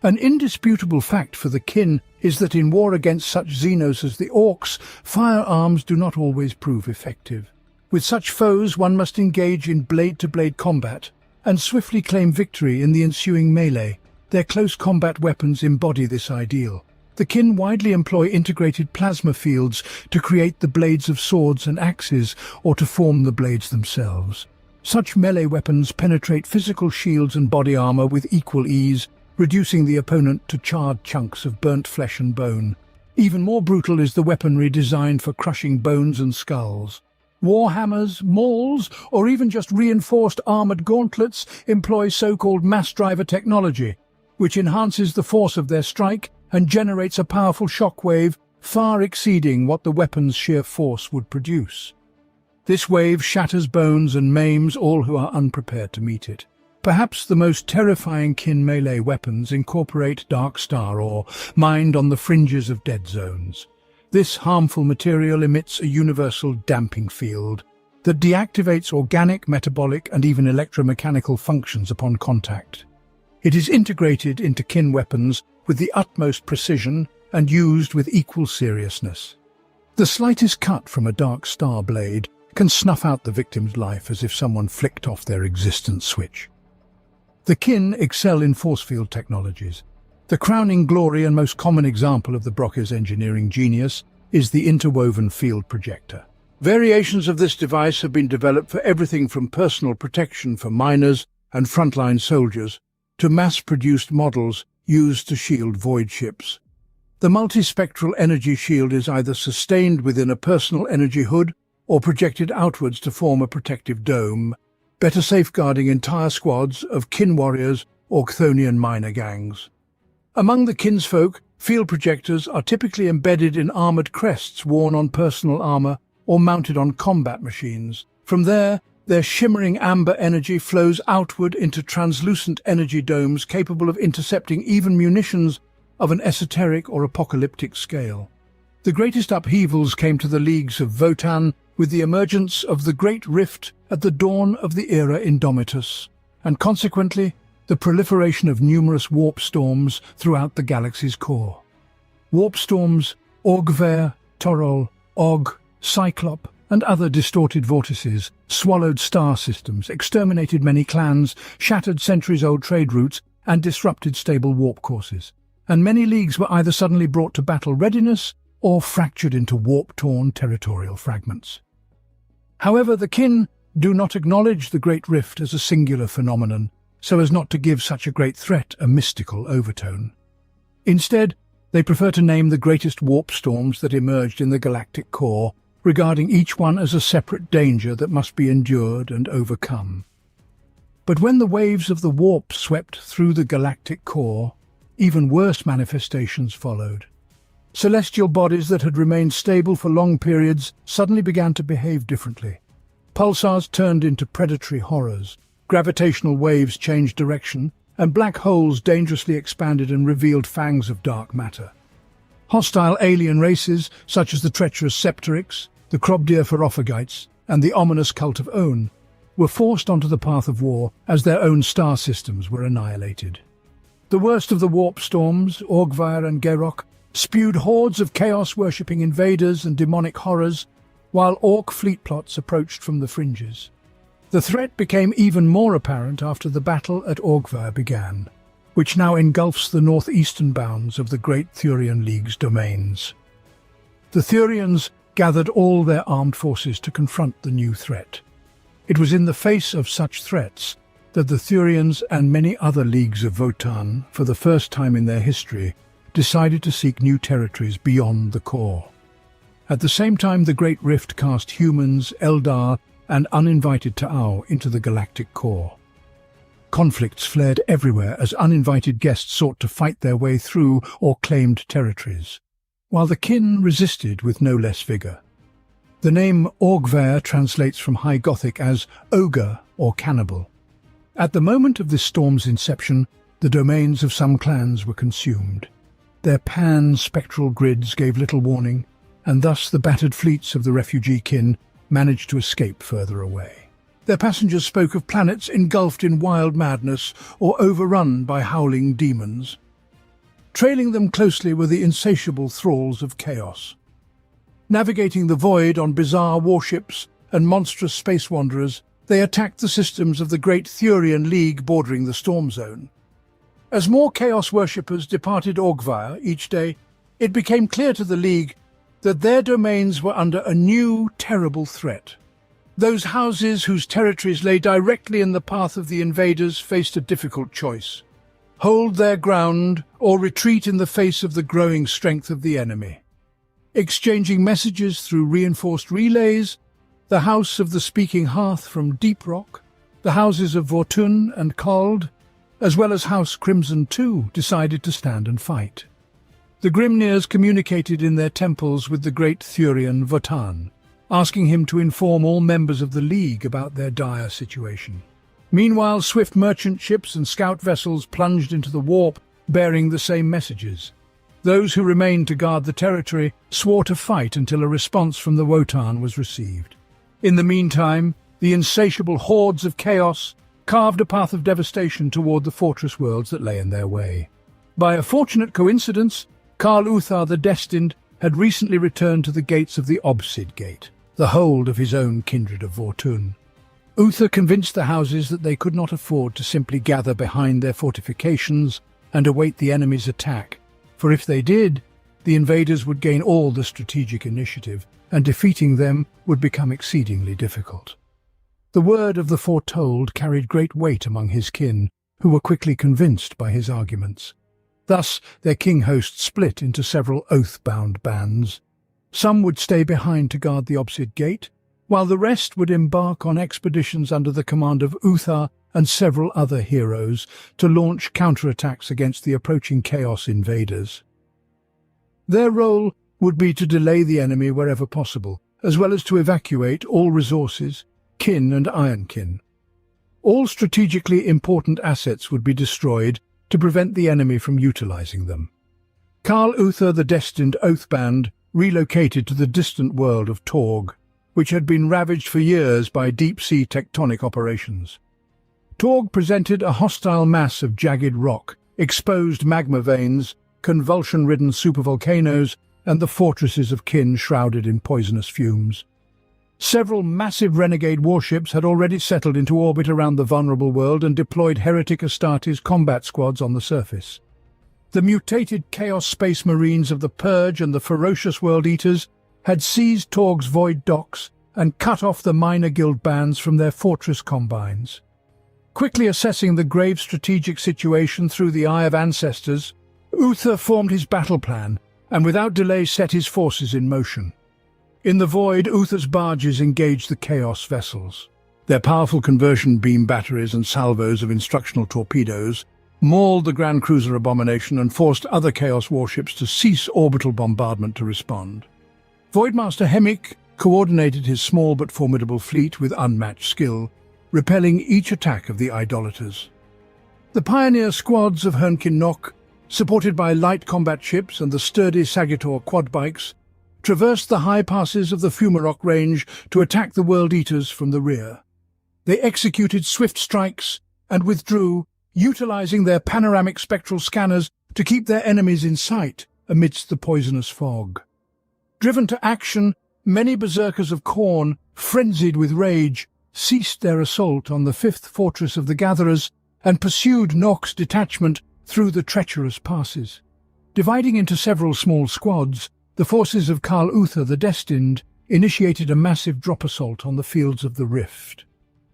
An indisputable fact for the kin is that in war against such Xenos as the Orcs, firearms do not always prove effective. With such foes one must engage in blade-to-blade combat and swiftly claim victory in the ensuing melee. Their close combat weapons embody this ideal. The kin widely employ integrated plasma fields to create the blades of swords and axes or to form the blades themselves. Such melee weapons penetrate physical shields and body armor with equal ease, reducing the opponent to charred chunks of burnt flesh and bone. Even more brutal is the weaponry designed for crushing bones and skulls. Warhammers, mauls, or even just reinforced armored gauntlets employ so-called mass driver technology, which enhances the force of their strike and generates a powerful shockwave far exceeding what the weapon's sheer force would produce. This wave shatters bones and maims all who are unprepared to meet it. Perhaps the most terrifying kin melee weapons incorporate dark star ore, mined on the fringes of dead zones. This harmful material emits a universal damping field that deactivates organic, metabolic, and even electromechanical functions upon contact. It is integrated into kin weapons with the utmost precision and used with equal seriousness. The slightest cut from a dark star blade can snuff out the victim's life as if someone flicked off their existence switch. The kin excel in force field technologies. The crowning glory and most common example of the Brockes engineering genius is the interwoven field projector. Variations of this device have been developed for everything from personal protection for miners and frontline soldiers to mass-produced models used to shield void ships. The multispectral energy shield is either sustained within a personal energy hood or projected outwards to form a protective dome, better safeguarding entire squads of kin warriors or Chthonian miner gangs. Among the kinsfolk, field projectors are typically embedded in armoured crests worn on personal armour or mounted on combat machines. From there, their shimmering amber energy flows outward into translucent energy domes capable of intercepting even munitions of an esoteric or apocalyptic scale. The greatest upheavals came to the leagues of Votann with the emergence of the Great Rift at the dawn of the era Indomitus, and consequently, the proliferation of numerous warp storms throughout the galaxy's core. Warp storms, Augver, Torol, Og, Cyclop, and other distorted vortices swallowed star systems, exterminated many clans, shattered centuries-old trade routes, and disrupted stable warp courses. And many leagues were either suddenly brought to battle readiness or fractured into warp-torn territorial fragments. However, the kin do not acknowledge the Great Rift as a singular phenomenon, so as not to give such a great threat a mystical overtone. Instead, they prefer to name the greatest warp storms that emerged in the galactic core, regarding each one as a separate danger that must be endured and overcome. But when the waves of the warp swept through the galactic core, even worse manifestations followed. Celestial bodies that had remained stable for long periods suddenly began to behave differently. Pulsars turned into predatory horrors, gravitational waves changed direction, and black holes dangerously expanded and revealed fangs of dark matter. Hostile alien races, such as the treacherous Septeryx, the Krobdir Ferophagites, and the ominous cult of On, were forced onto the path of war as their own star systems were annihilated. The worst of the warp storms, Augvar and Gerok, spewed hordes of chaos-worshipping invaders and demonic horrors, while Orc fleet plots approached from the fringes. The threat became even more apparent after the battle at Augvar began, which now engulfs the northeastern bounds of the Great Thurian League's domains. The Thurians gathered all their armed forces to confront the new threat. It was in the face of such threats that the Thurians and many other leagues of Votann, for the first time in their history, decided to seek new territories beyond the core. At the same time, the Great Rift cast humans, Eldar, and uninvited Ta'au into the galactic core. Conflicts flared everywhere as uninvited guests sought to fight their way through or claimed territories, while the kin resisted with no less vigour. The name Augver translates from High Gothic as ogre or cannibal. At the moment of this storm's inception, the domains of some clans were consumed. Their pan-spectral grids gave little warning, and thus the battered fleets of the refugee kin managed to escape further away. Their passengers spoke of planets engulfed in wild madness or overrun by howling demons. Trailing them closely were the insatiable thralls of chaos. Navigating the void on bizarre warships and monstrous space wanderers, they attacked the systems of the Great Thurian League bordering the Storm Zone. As more Chaos worshippers departed Augvar each day, it became clear to the League that their domains were under a new, terrible threat. Those houses whose territories lay directly in the path of the invaders faced a difficult choice: hold their ground or retreat in the face of the growing strength of the enemy. Exchanging messages through reinforced relays, the House of the Speaking Hearth from Deep Rock, the houses of Votann and Kald, as well as House Crimson too, decided to stand and fight. The Grimnirs communicated in their temples with the great Thurian Votann, asking him to inform all members of the League about their dire situation. Meanwhile, swift merchant ships and scout vessels plunged into the warp, bearing the same messages. Those who remained to guard the territory swore to fight until a response from the Votann was received. In the meantime, the insatiable hordes of chaos carved a path of devastation toward the fortress worlds that lay in their way. By a fortunate coincidence, Karl Uthar the Destined had recently returned to the gates of the Obsid Gate. the hold of his own kindred of Votann. Uther convinced the houses that they could not afford to simply gather behind their fortifications and await the enemy's attack, for if they did, the invaders would gain all the strategic initiative, and defeating them would become exceedingly difficult. The word of the foretold carried great weight among his kin, who were quickly convinced by his arguments. Thus their king host split into several oath-bound bands. Some would stay behind to guard the opposite gate, while the rest would embark on expeditions under the command of Uther and several other heroes to launch counterattacks against the approaching Chaos invaders. Their role would be to delay the enemy wherever possible, as well as to evacuate all resources, kin and ironkin. All strategically important assets would be destroyed to prevent the enemy from utilizing them. Karl Uther, the destined Oathband, relocated to the distant world of Torg, which had been ravaged for years by deep-sea tectonic operations. Torg presented a hostile mass of jagged rock, exposed magma veins, convulsion-ridden supervolcanoes, and the fortresses of kin shrouded in poisonous fumes. Several massive renegade warships had already settled into orbit around the vulnerable world and deployed heretic Astartes combat squads on the surface. The mutated Chaos Space Marines of the Purge and the ferocious World Eaters had seized Torg's void docks and cut off the minor guild bands from their fortress combines. Quickly assessing the grave strategic situation through the eye of ancestors, Uther formed his battle plan and without delay set his forces in motion. In the void, Uther's barges engaged the Chaos vessels. Their powerful conversion beam batteries and salvos of instructional torpedoes mauled the Grand Cruiser Abomination and forced other Chaos warships to cease orbital bombardment to respond. Voidmaster Hemik coordinated his small but formidable fleet with unmatched skill, repelling each attack of the idolaters. The pioneer squads of Hernkin Nok, supported by light combat ships and the sturdy Sagittor quad bikes, traversed the high passes of the Fumarok range to attack the World Eaters from the rear. They executed swift strikes and withdrew, utilizing their panoramic spectral scanners to keep their enemies in sight amidst the poisonous fog. Driven to action, many berserkers of Khorne, frenzied with rage, ceased their assault on the fifth fortress of the Gatherers and pursued Nok's detachment through the treacherous passes. Dividing into several small squads, the forces of Karl Uther the Destined initiated a massive drop assault on the fields of the Rift.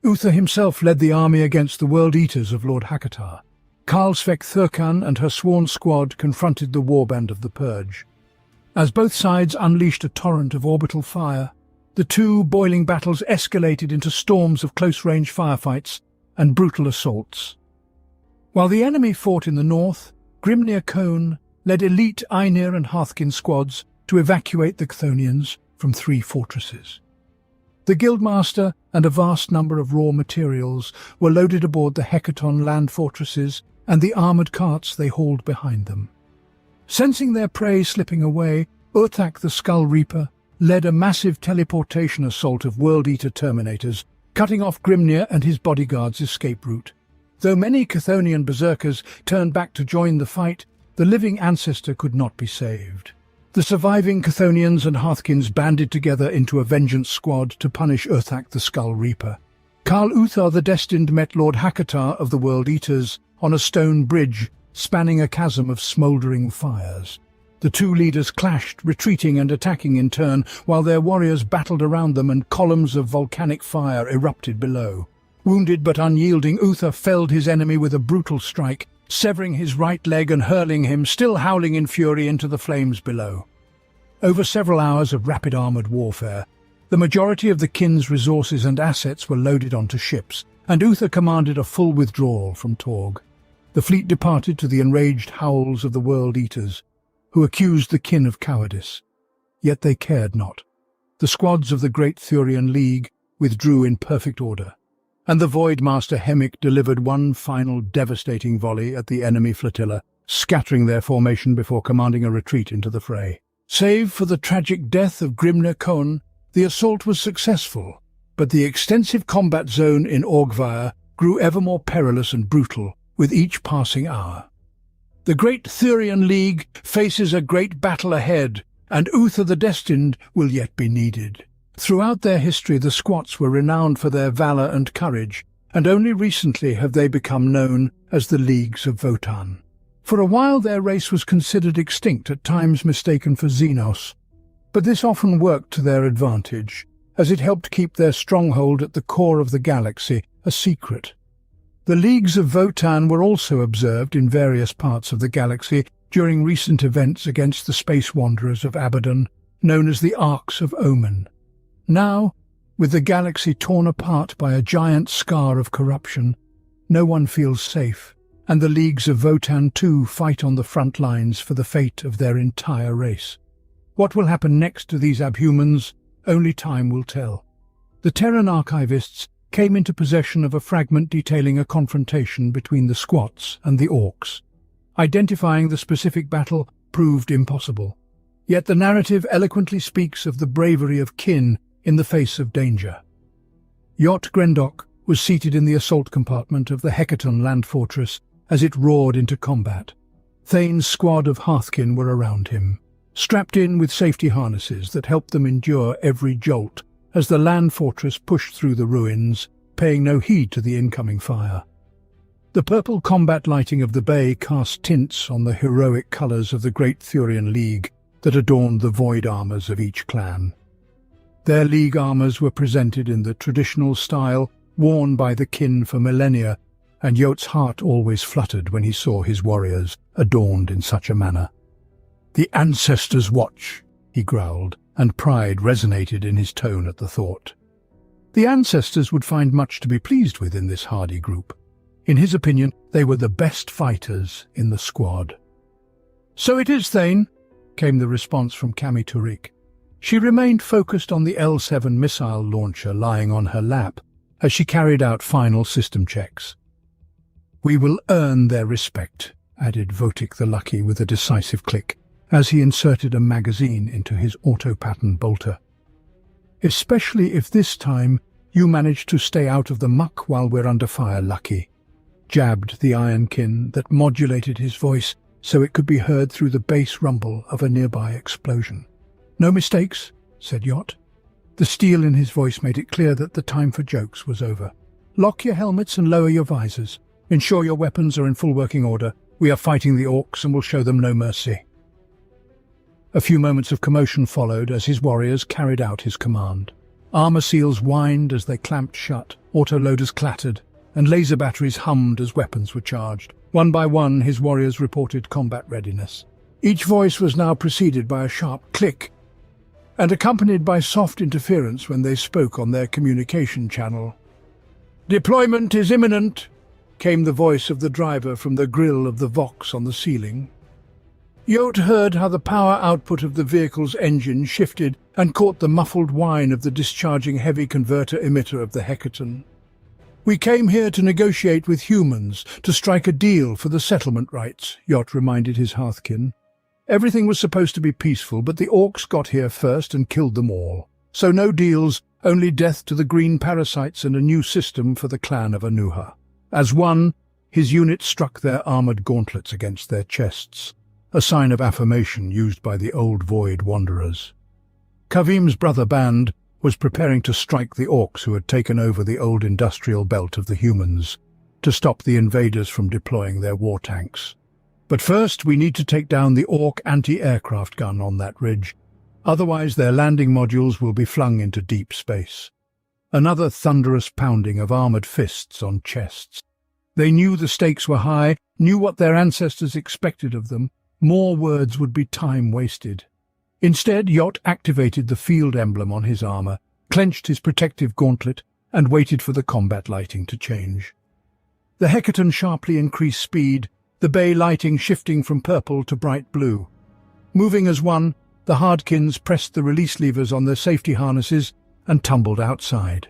Uther himself led the army against the World Eaters of Lord Hakatar. Karlsvek Thurkan and her sworn squad confronted the warband of the Purge. As both sides unleashed a torrent of orbital fire, the two boiling battles escalated into storms of close-range firefights and brutal assaults. While the enemy fought in the north, Grimnir Khone led elite Ainir and Hearthkin squads to evacuate the Chthonians from 3 fortresses. The Guildmaster and a vast number of raw materials were loaded aboard the Hecaton land fortresses and the armoured carts they hauled behind them. Sensing their prey slipping away, Urthak the Skull Reaper led a massive teleportation assault of World Eater Terminators, cutting off Grimnir and his bodyguards' escape route. Though many Chthonian berserkers turned back to join the fight, the living ancestor could not be saved. The surviving Chthonians and Hearthkins banded together into a vengeance squad to punish Urthak the Skull Reaper. Karl Uther the Destined met Lord Hakatar of the World Eaters on a stone bridge spanning a chasm of smouldering fires. The two leaders clashed, retreating and attacking in turn, while their warriors battled around them and columns of volcanic fire erupted below. Wounded but unyielding, Uther felled his enemy with a brutal strike, severing his right leg and hurling him, still howling in fury, into the flames below. Over several hours of rapid armoured warfare, the majority of the kin's resources and assets were loaded onto ships, and Uther commanded a full withdrawal from Torg. The fleet departed to the enraged howls of the World Eaters, who accused the kin of cowardice. Yet they cared not. The squads of the Great Thurian League withdrew in perfect order, and the Voidmaster Hemik delivered one final devastating volley at the enemy flotilla, scattering their formation before commanding a retreat into the fray. Save for the tragic death of Grimnir Khone, the assault was successful, but the extensive combat zone in Orgvair grew ever more perilous and brutal with each passing hour. The Great Thurian League faces a great battle ahead, and Uther the Destined will yet be needed. Throughout their history, the Squats were renowned for their valor and courage, and only recently have they become known as the Leagues of Votann. For a while their race was considered extinct, at times mistaken for Xenos, but this often worked to their advantage, as it helped keep their stronghold at the core of the galaxy a secret. The Leagues of Votann were also observed in various parts of the galaxy during recent events against the space wanderers of Abaddon, known as the Arcs of Omen. Now, with the galaxy torn apart by a giant scar of corruption, no one feels safe, and the Leagues of Votann too fight on the front lines for the fate of their entire race. What will happen next to these abhumans, only time will tell. The Terran archivists came into possession of a fragment detailing a confrontation between the Squats and the Orcs. Identifying the specific battle proved impossible. Yet the narrative eloquently speaks of the bravery of kin in the face of danger. Yacht Grendok was seated in the assault compartment of the Hecaton land fortress as it roared into combat. Thane's squad of Hearthkin were around him, strapped in with safety harnesses that helped them endure every jolt as the land fortress pushed through the ruins, paying no heed to the incoming fire. The purple combat lighting of the bay cast tints on the heroic colours of the Great Thurian League that adorned the void armours of each clan. Their league armours were presented in the traditional style worn by the kin for millennia, and Yot's heart always fluttered when he saw his warriors adorned in such a manner. "The Ancestors watch," he growled, and pride resonated in his tone at the thought. The Ancestors would find much to be pleased with in this hardy group. In his opinion, they were the best fighters in the squad. "So it is, Thane," came the response from Cami Tariq. She remained focused on the L7 missile launcher lying on her lap as she carried out final system checks. "We will earn their respect," added Votik the Lucky with a decisive click, as he inserted a magazine into his auto-pattern bolter. "Especially if this time you manage to stay out of the muck while we're under fire, Lucky," jabbed the Ironkin that modulated his voice so it could be heard through the bass rumble of a nearby explosion. "No mistakes," said Yot. The steel in his voice made it clear that the time for jokes was over. "Lock your helmets and lower your visors. Ensure your weapons are in full working order. We are fighting the Orcs and will show them no mercy." A few moments of commotion followed as his warriors carried out his command. Armor seals whined as they clamped shut, autoloaders clattered, and laser batteries hummed as weapons were charged. One by one, his warriors reported combat readiness. Each voice was now preceded by a sharp click, and accompanied by soft interference when they spoke on their communication channel. "Deployment is imminent," came the voice of the driver from the grill of the Vox on the ceiling. Yot heard how the power output of the vehicle's engine shifted and caught the muffled whine of the discharging heavy converter emitter of the Hecaton. "We came here to negotiate with humans, to strike a deal for the settlement rights," Yot reminded his Hearthkin. "Everything was supposed to be peaceful, but the Orcs got here first and killed them all. So no deals, only death to the green parasites and a new system for the clan of Anuha." As one, his unit struck their armoured gauntlets against their chests, a sign of affirmation used by the old Void Wanderers. Kavim's brother band was preparing to strike the Orcs who had taken over the old industrial belt of the humans, to stop the invaders from deploying their war tanks. "But first we need to take down the Orc anti-aircraft gun on that ridge. Otherwise their landing modules will be flung into deep space." Another thunderous pounding of armoured fists on chests. They knew the stakes were high, knew what their ancestors expected of them. More words would be time wasted. Instead, Yot activated the field emblem on his armour, clenched his protective gauntlet, and waited for the combat lighting to change. The Hecaton sharply increased speed, the bay lighting shifting from purple to bright blue. Moving as one, the Hardkins pressed the release levers on their safety harnesses and tumbled outside.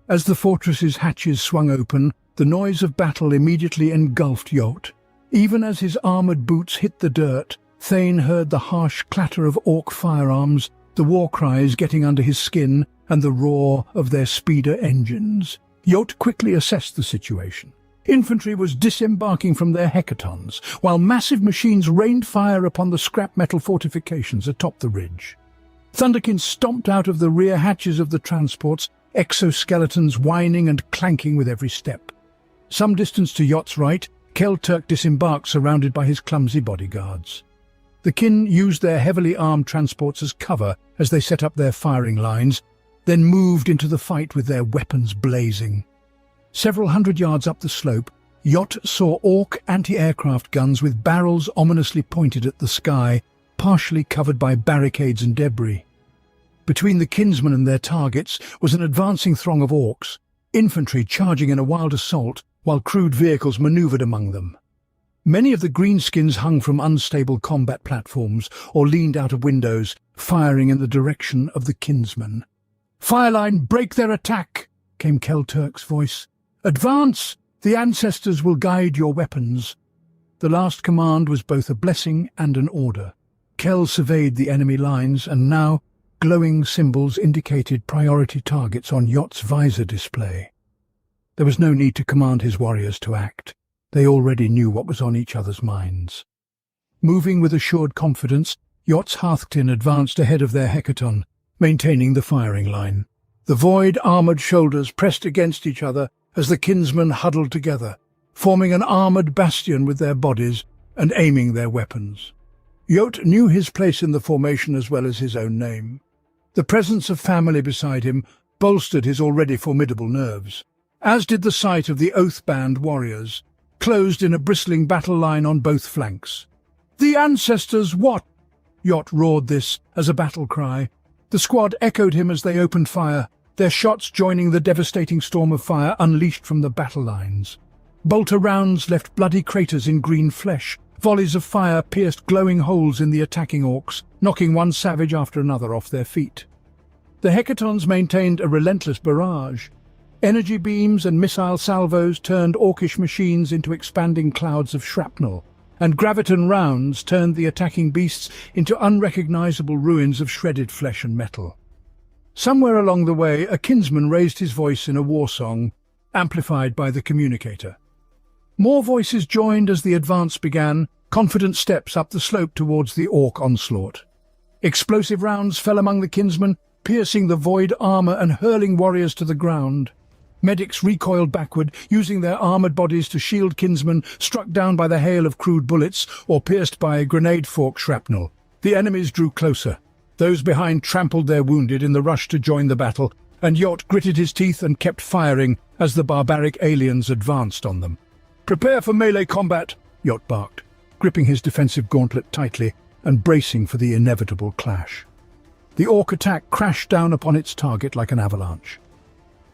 As the fortress's hatches swung open, the noise of battle immediately engulfed Yot. Even as his armoured boots hit the dirt, Thane heard the harsh clatter of Orc firearms, the war cries getting under his skin, and the roar of their speeder engines. Yot quickly assessed the situation. Infantry was disembarking from their hecatons, while massive machines rained fire upon the scrap metal fortifications atop the ridge. Thunderkin stomped out of the rear hatches of the transports, exoskeletons whining and clanking with every step. Some distance to Yot's right, Kel-Turk disembarked surrounded by his clumsy bodyguards. The kin used their heavily armed transports as cover as they set up their firing lines, then moved into the fight with their weapons blazing. Several hundred yards up the slope, Yot saw Orc anti-aircraft guns with barrels ominously pointed at the sky, partially covered by barricades and debris. Between the kinsmen and their targets was an advancing throng of Orcs, infantry charging in a wild assault while crude vehicles maneuvered among them. Many of the greenskins hung from unstable combat platforms or leaned out of windows, firing in the direction of the kinsmen. "Fireline, break their attack!" came Kel-Turk's voice. "Advance! The ancestors will guide your weapons." The last command was both a blessing and an order. Kel surveyed the enemy lines, and now glowing symbols indicated priority targets on Yot's visor display. There was no need to command his warriors to act. They already knew what was on each other's minds. Moving with assured confidence, Yot's Hearthkin advanced ahead of their hecaton, maintaining the firing line. The void-armoured shoulders pressed against each other as the kinsmen huddled together, forming an armoured bastion with their bodies and aiming their weapons. Yot knew his place in the formation as well as his own name. The presence of family beside him bolstered his already formidable nerves, as did the sight of the oath-band warriors, closed in a bristling battle line on both flanks. "The ancestors, what?" Yot roared this as a battle cry. The squad echoed him as they opened fire, their shots joining the devastating storm of fire unleashed from the battle lines. Bolter rounds left bloody craters in green flesh. Volleys of fire pierced glowing holes in the attacking Orcs, knocking one savage after another off their feet. The hecatons maintained a relentless barrage. Energy beams and missile salvos turned Orcish machines into expanding clouds of shrapnel, and graviton rounds turned the attacking beasts into unrecognizable ruins of shredded flesh and metal. Somewhere along the way, a kinsman raised his voice in a war song, amplified by the communicator. More voices joined as the advance began, confident steps up the slope towards the Orc onslaught. Explosive rounds fell among the kinsmen, piercing the void armor and hurling warriors to the ground. Medics recoiled backward, using their armored bodies to shield kinsmen struck down by the hail of crude bullets or pierced by grenade fork shrapnel. The enemies drew closer. Those behind trampled their wounded in the rush to join the battle, and Yot gritted his teeth and kept firing as the barbaric aliens advanced on them. "Prepare for melee combat," Yot barked, gripping his defensive gauntlet tightly and bracing for the inevitable clash. The Orc attack crashed down upon its target like an avalanche.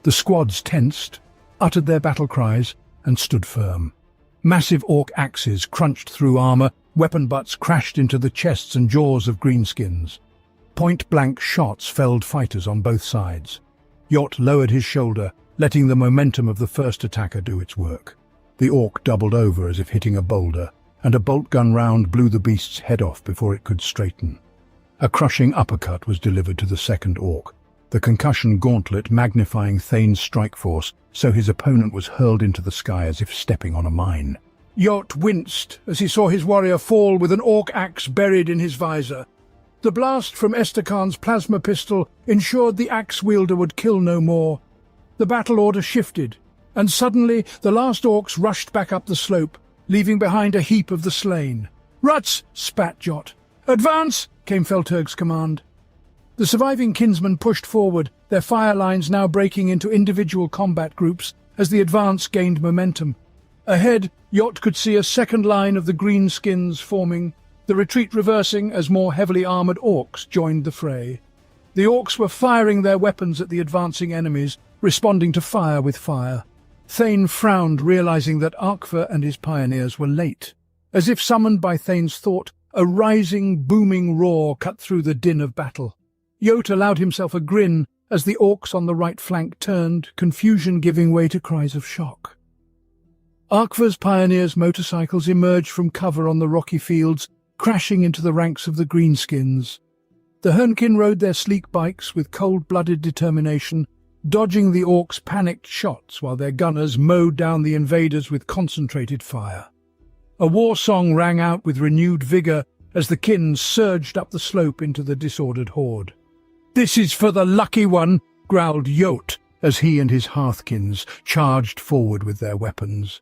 The squads tensed, uttered their battle cries, and stood firm. Massive Orc axes crunched through armor, weapon butts crashed into the chests and jaws of greenskins. Point-blank shots felled fighters on both sides. Yot lowered his shoulder, letting the momentum of the first attacker do its work. The Orc doubled over as if hitting a boulder, and a bolt gun round blew the beast's head off before it could straighten. A crushing uppercut was delivered to the second Orc, the concussion gauntlet magnifying Thane's strike force so his opponent was hurled into the sky as if stepping on a mine. Yot winced as he saw his warrior fall with an Orc axe buried in his visor. The blast from Estakan's plasma pistol ensured the axe wielder would kill no more. The battle order shifted, and suddenly the last Orcs rushed back up the slope, leaving behind a heap of the slain. "Ruts!" spat Jot. "Advance!" came Felturg's command. The surviving kinsmen pushed forward, their fire lines now breaking into individual combat groups as the advance gained momentum. Ahead, Yot could see a second line of the greenskins forming, the retreat reversing as more heavily armoured Orcs joined the fray. The Orcs were firing their weapons at the advancing enemies, responding to fire with fire. Thane frowned, realizing that Arkva and his pioneers were late. As if summoned by Thane's thought, a rising, booming roar cut through the din of battle. Yot allowed himself a grin as the Orcs on the right flank turned, confusion giving way to cries of shock. Arkva's pioneers' motorcycles emerged from cover on the rocky fields, crashing into the ranks of the greenskins. The Hernkin rode their sleek bikes with cold-blooded determination, dodging the Orcs' panicked shots while their gunners mowed down the invaders with concentrated fire. A war song rang out with renewed vigour as the kin surged up the slope into the disordered horde. "This is for the lucky one," growled Yot as he and his hearthkins charged forward with their weapons.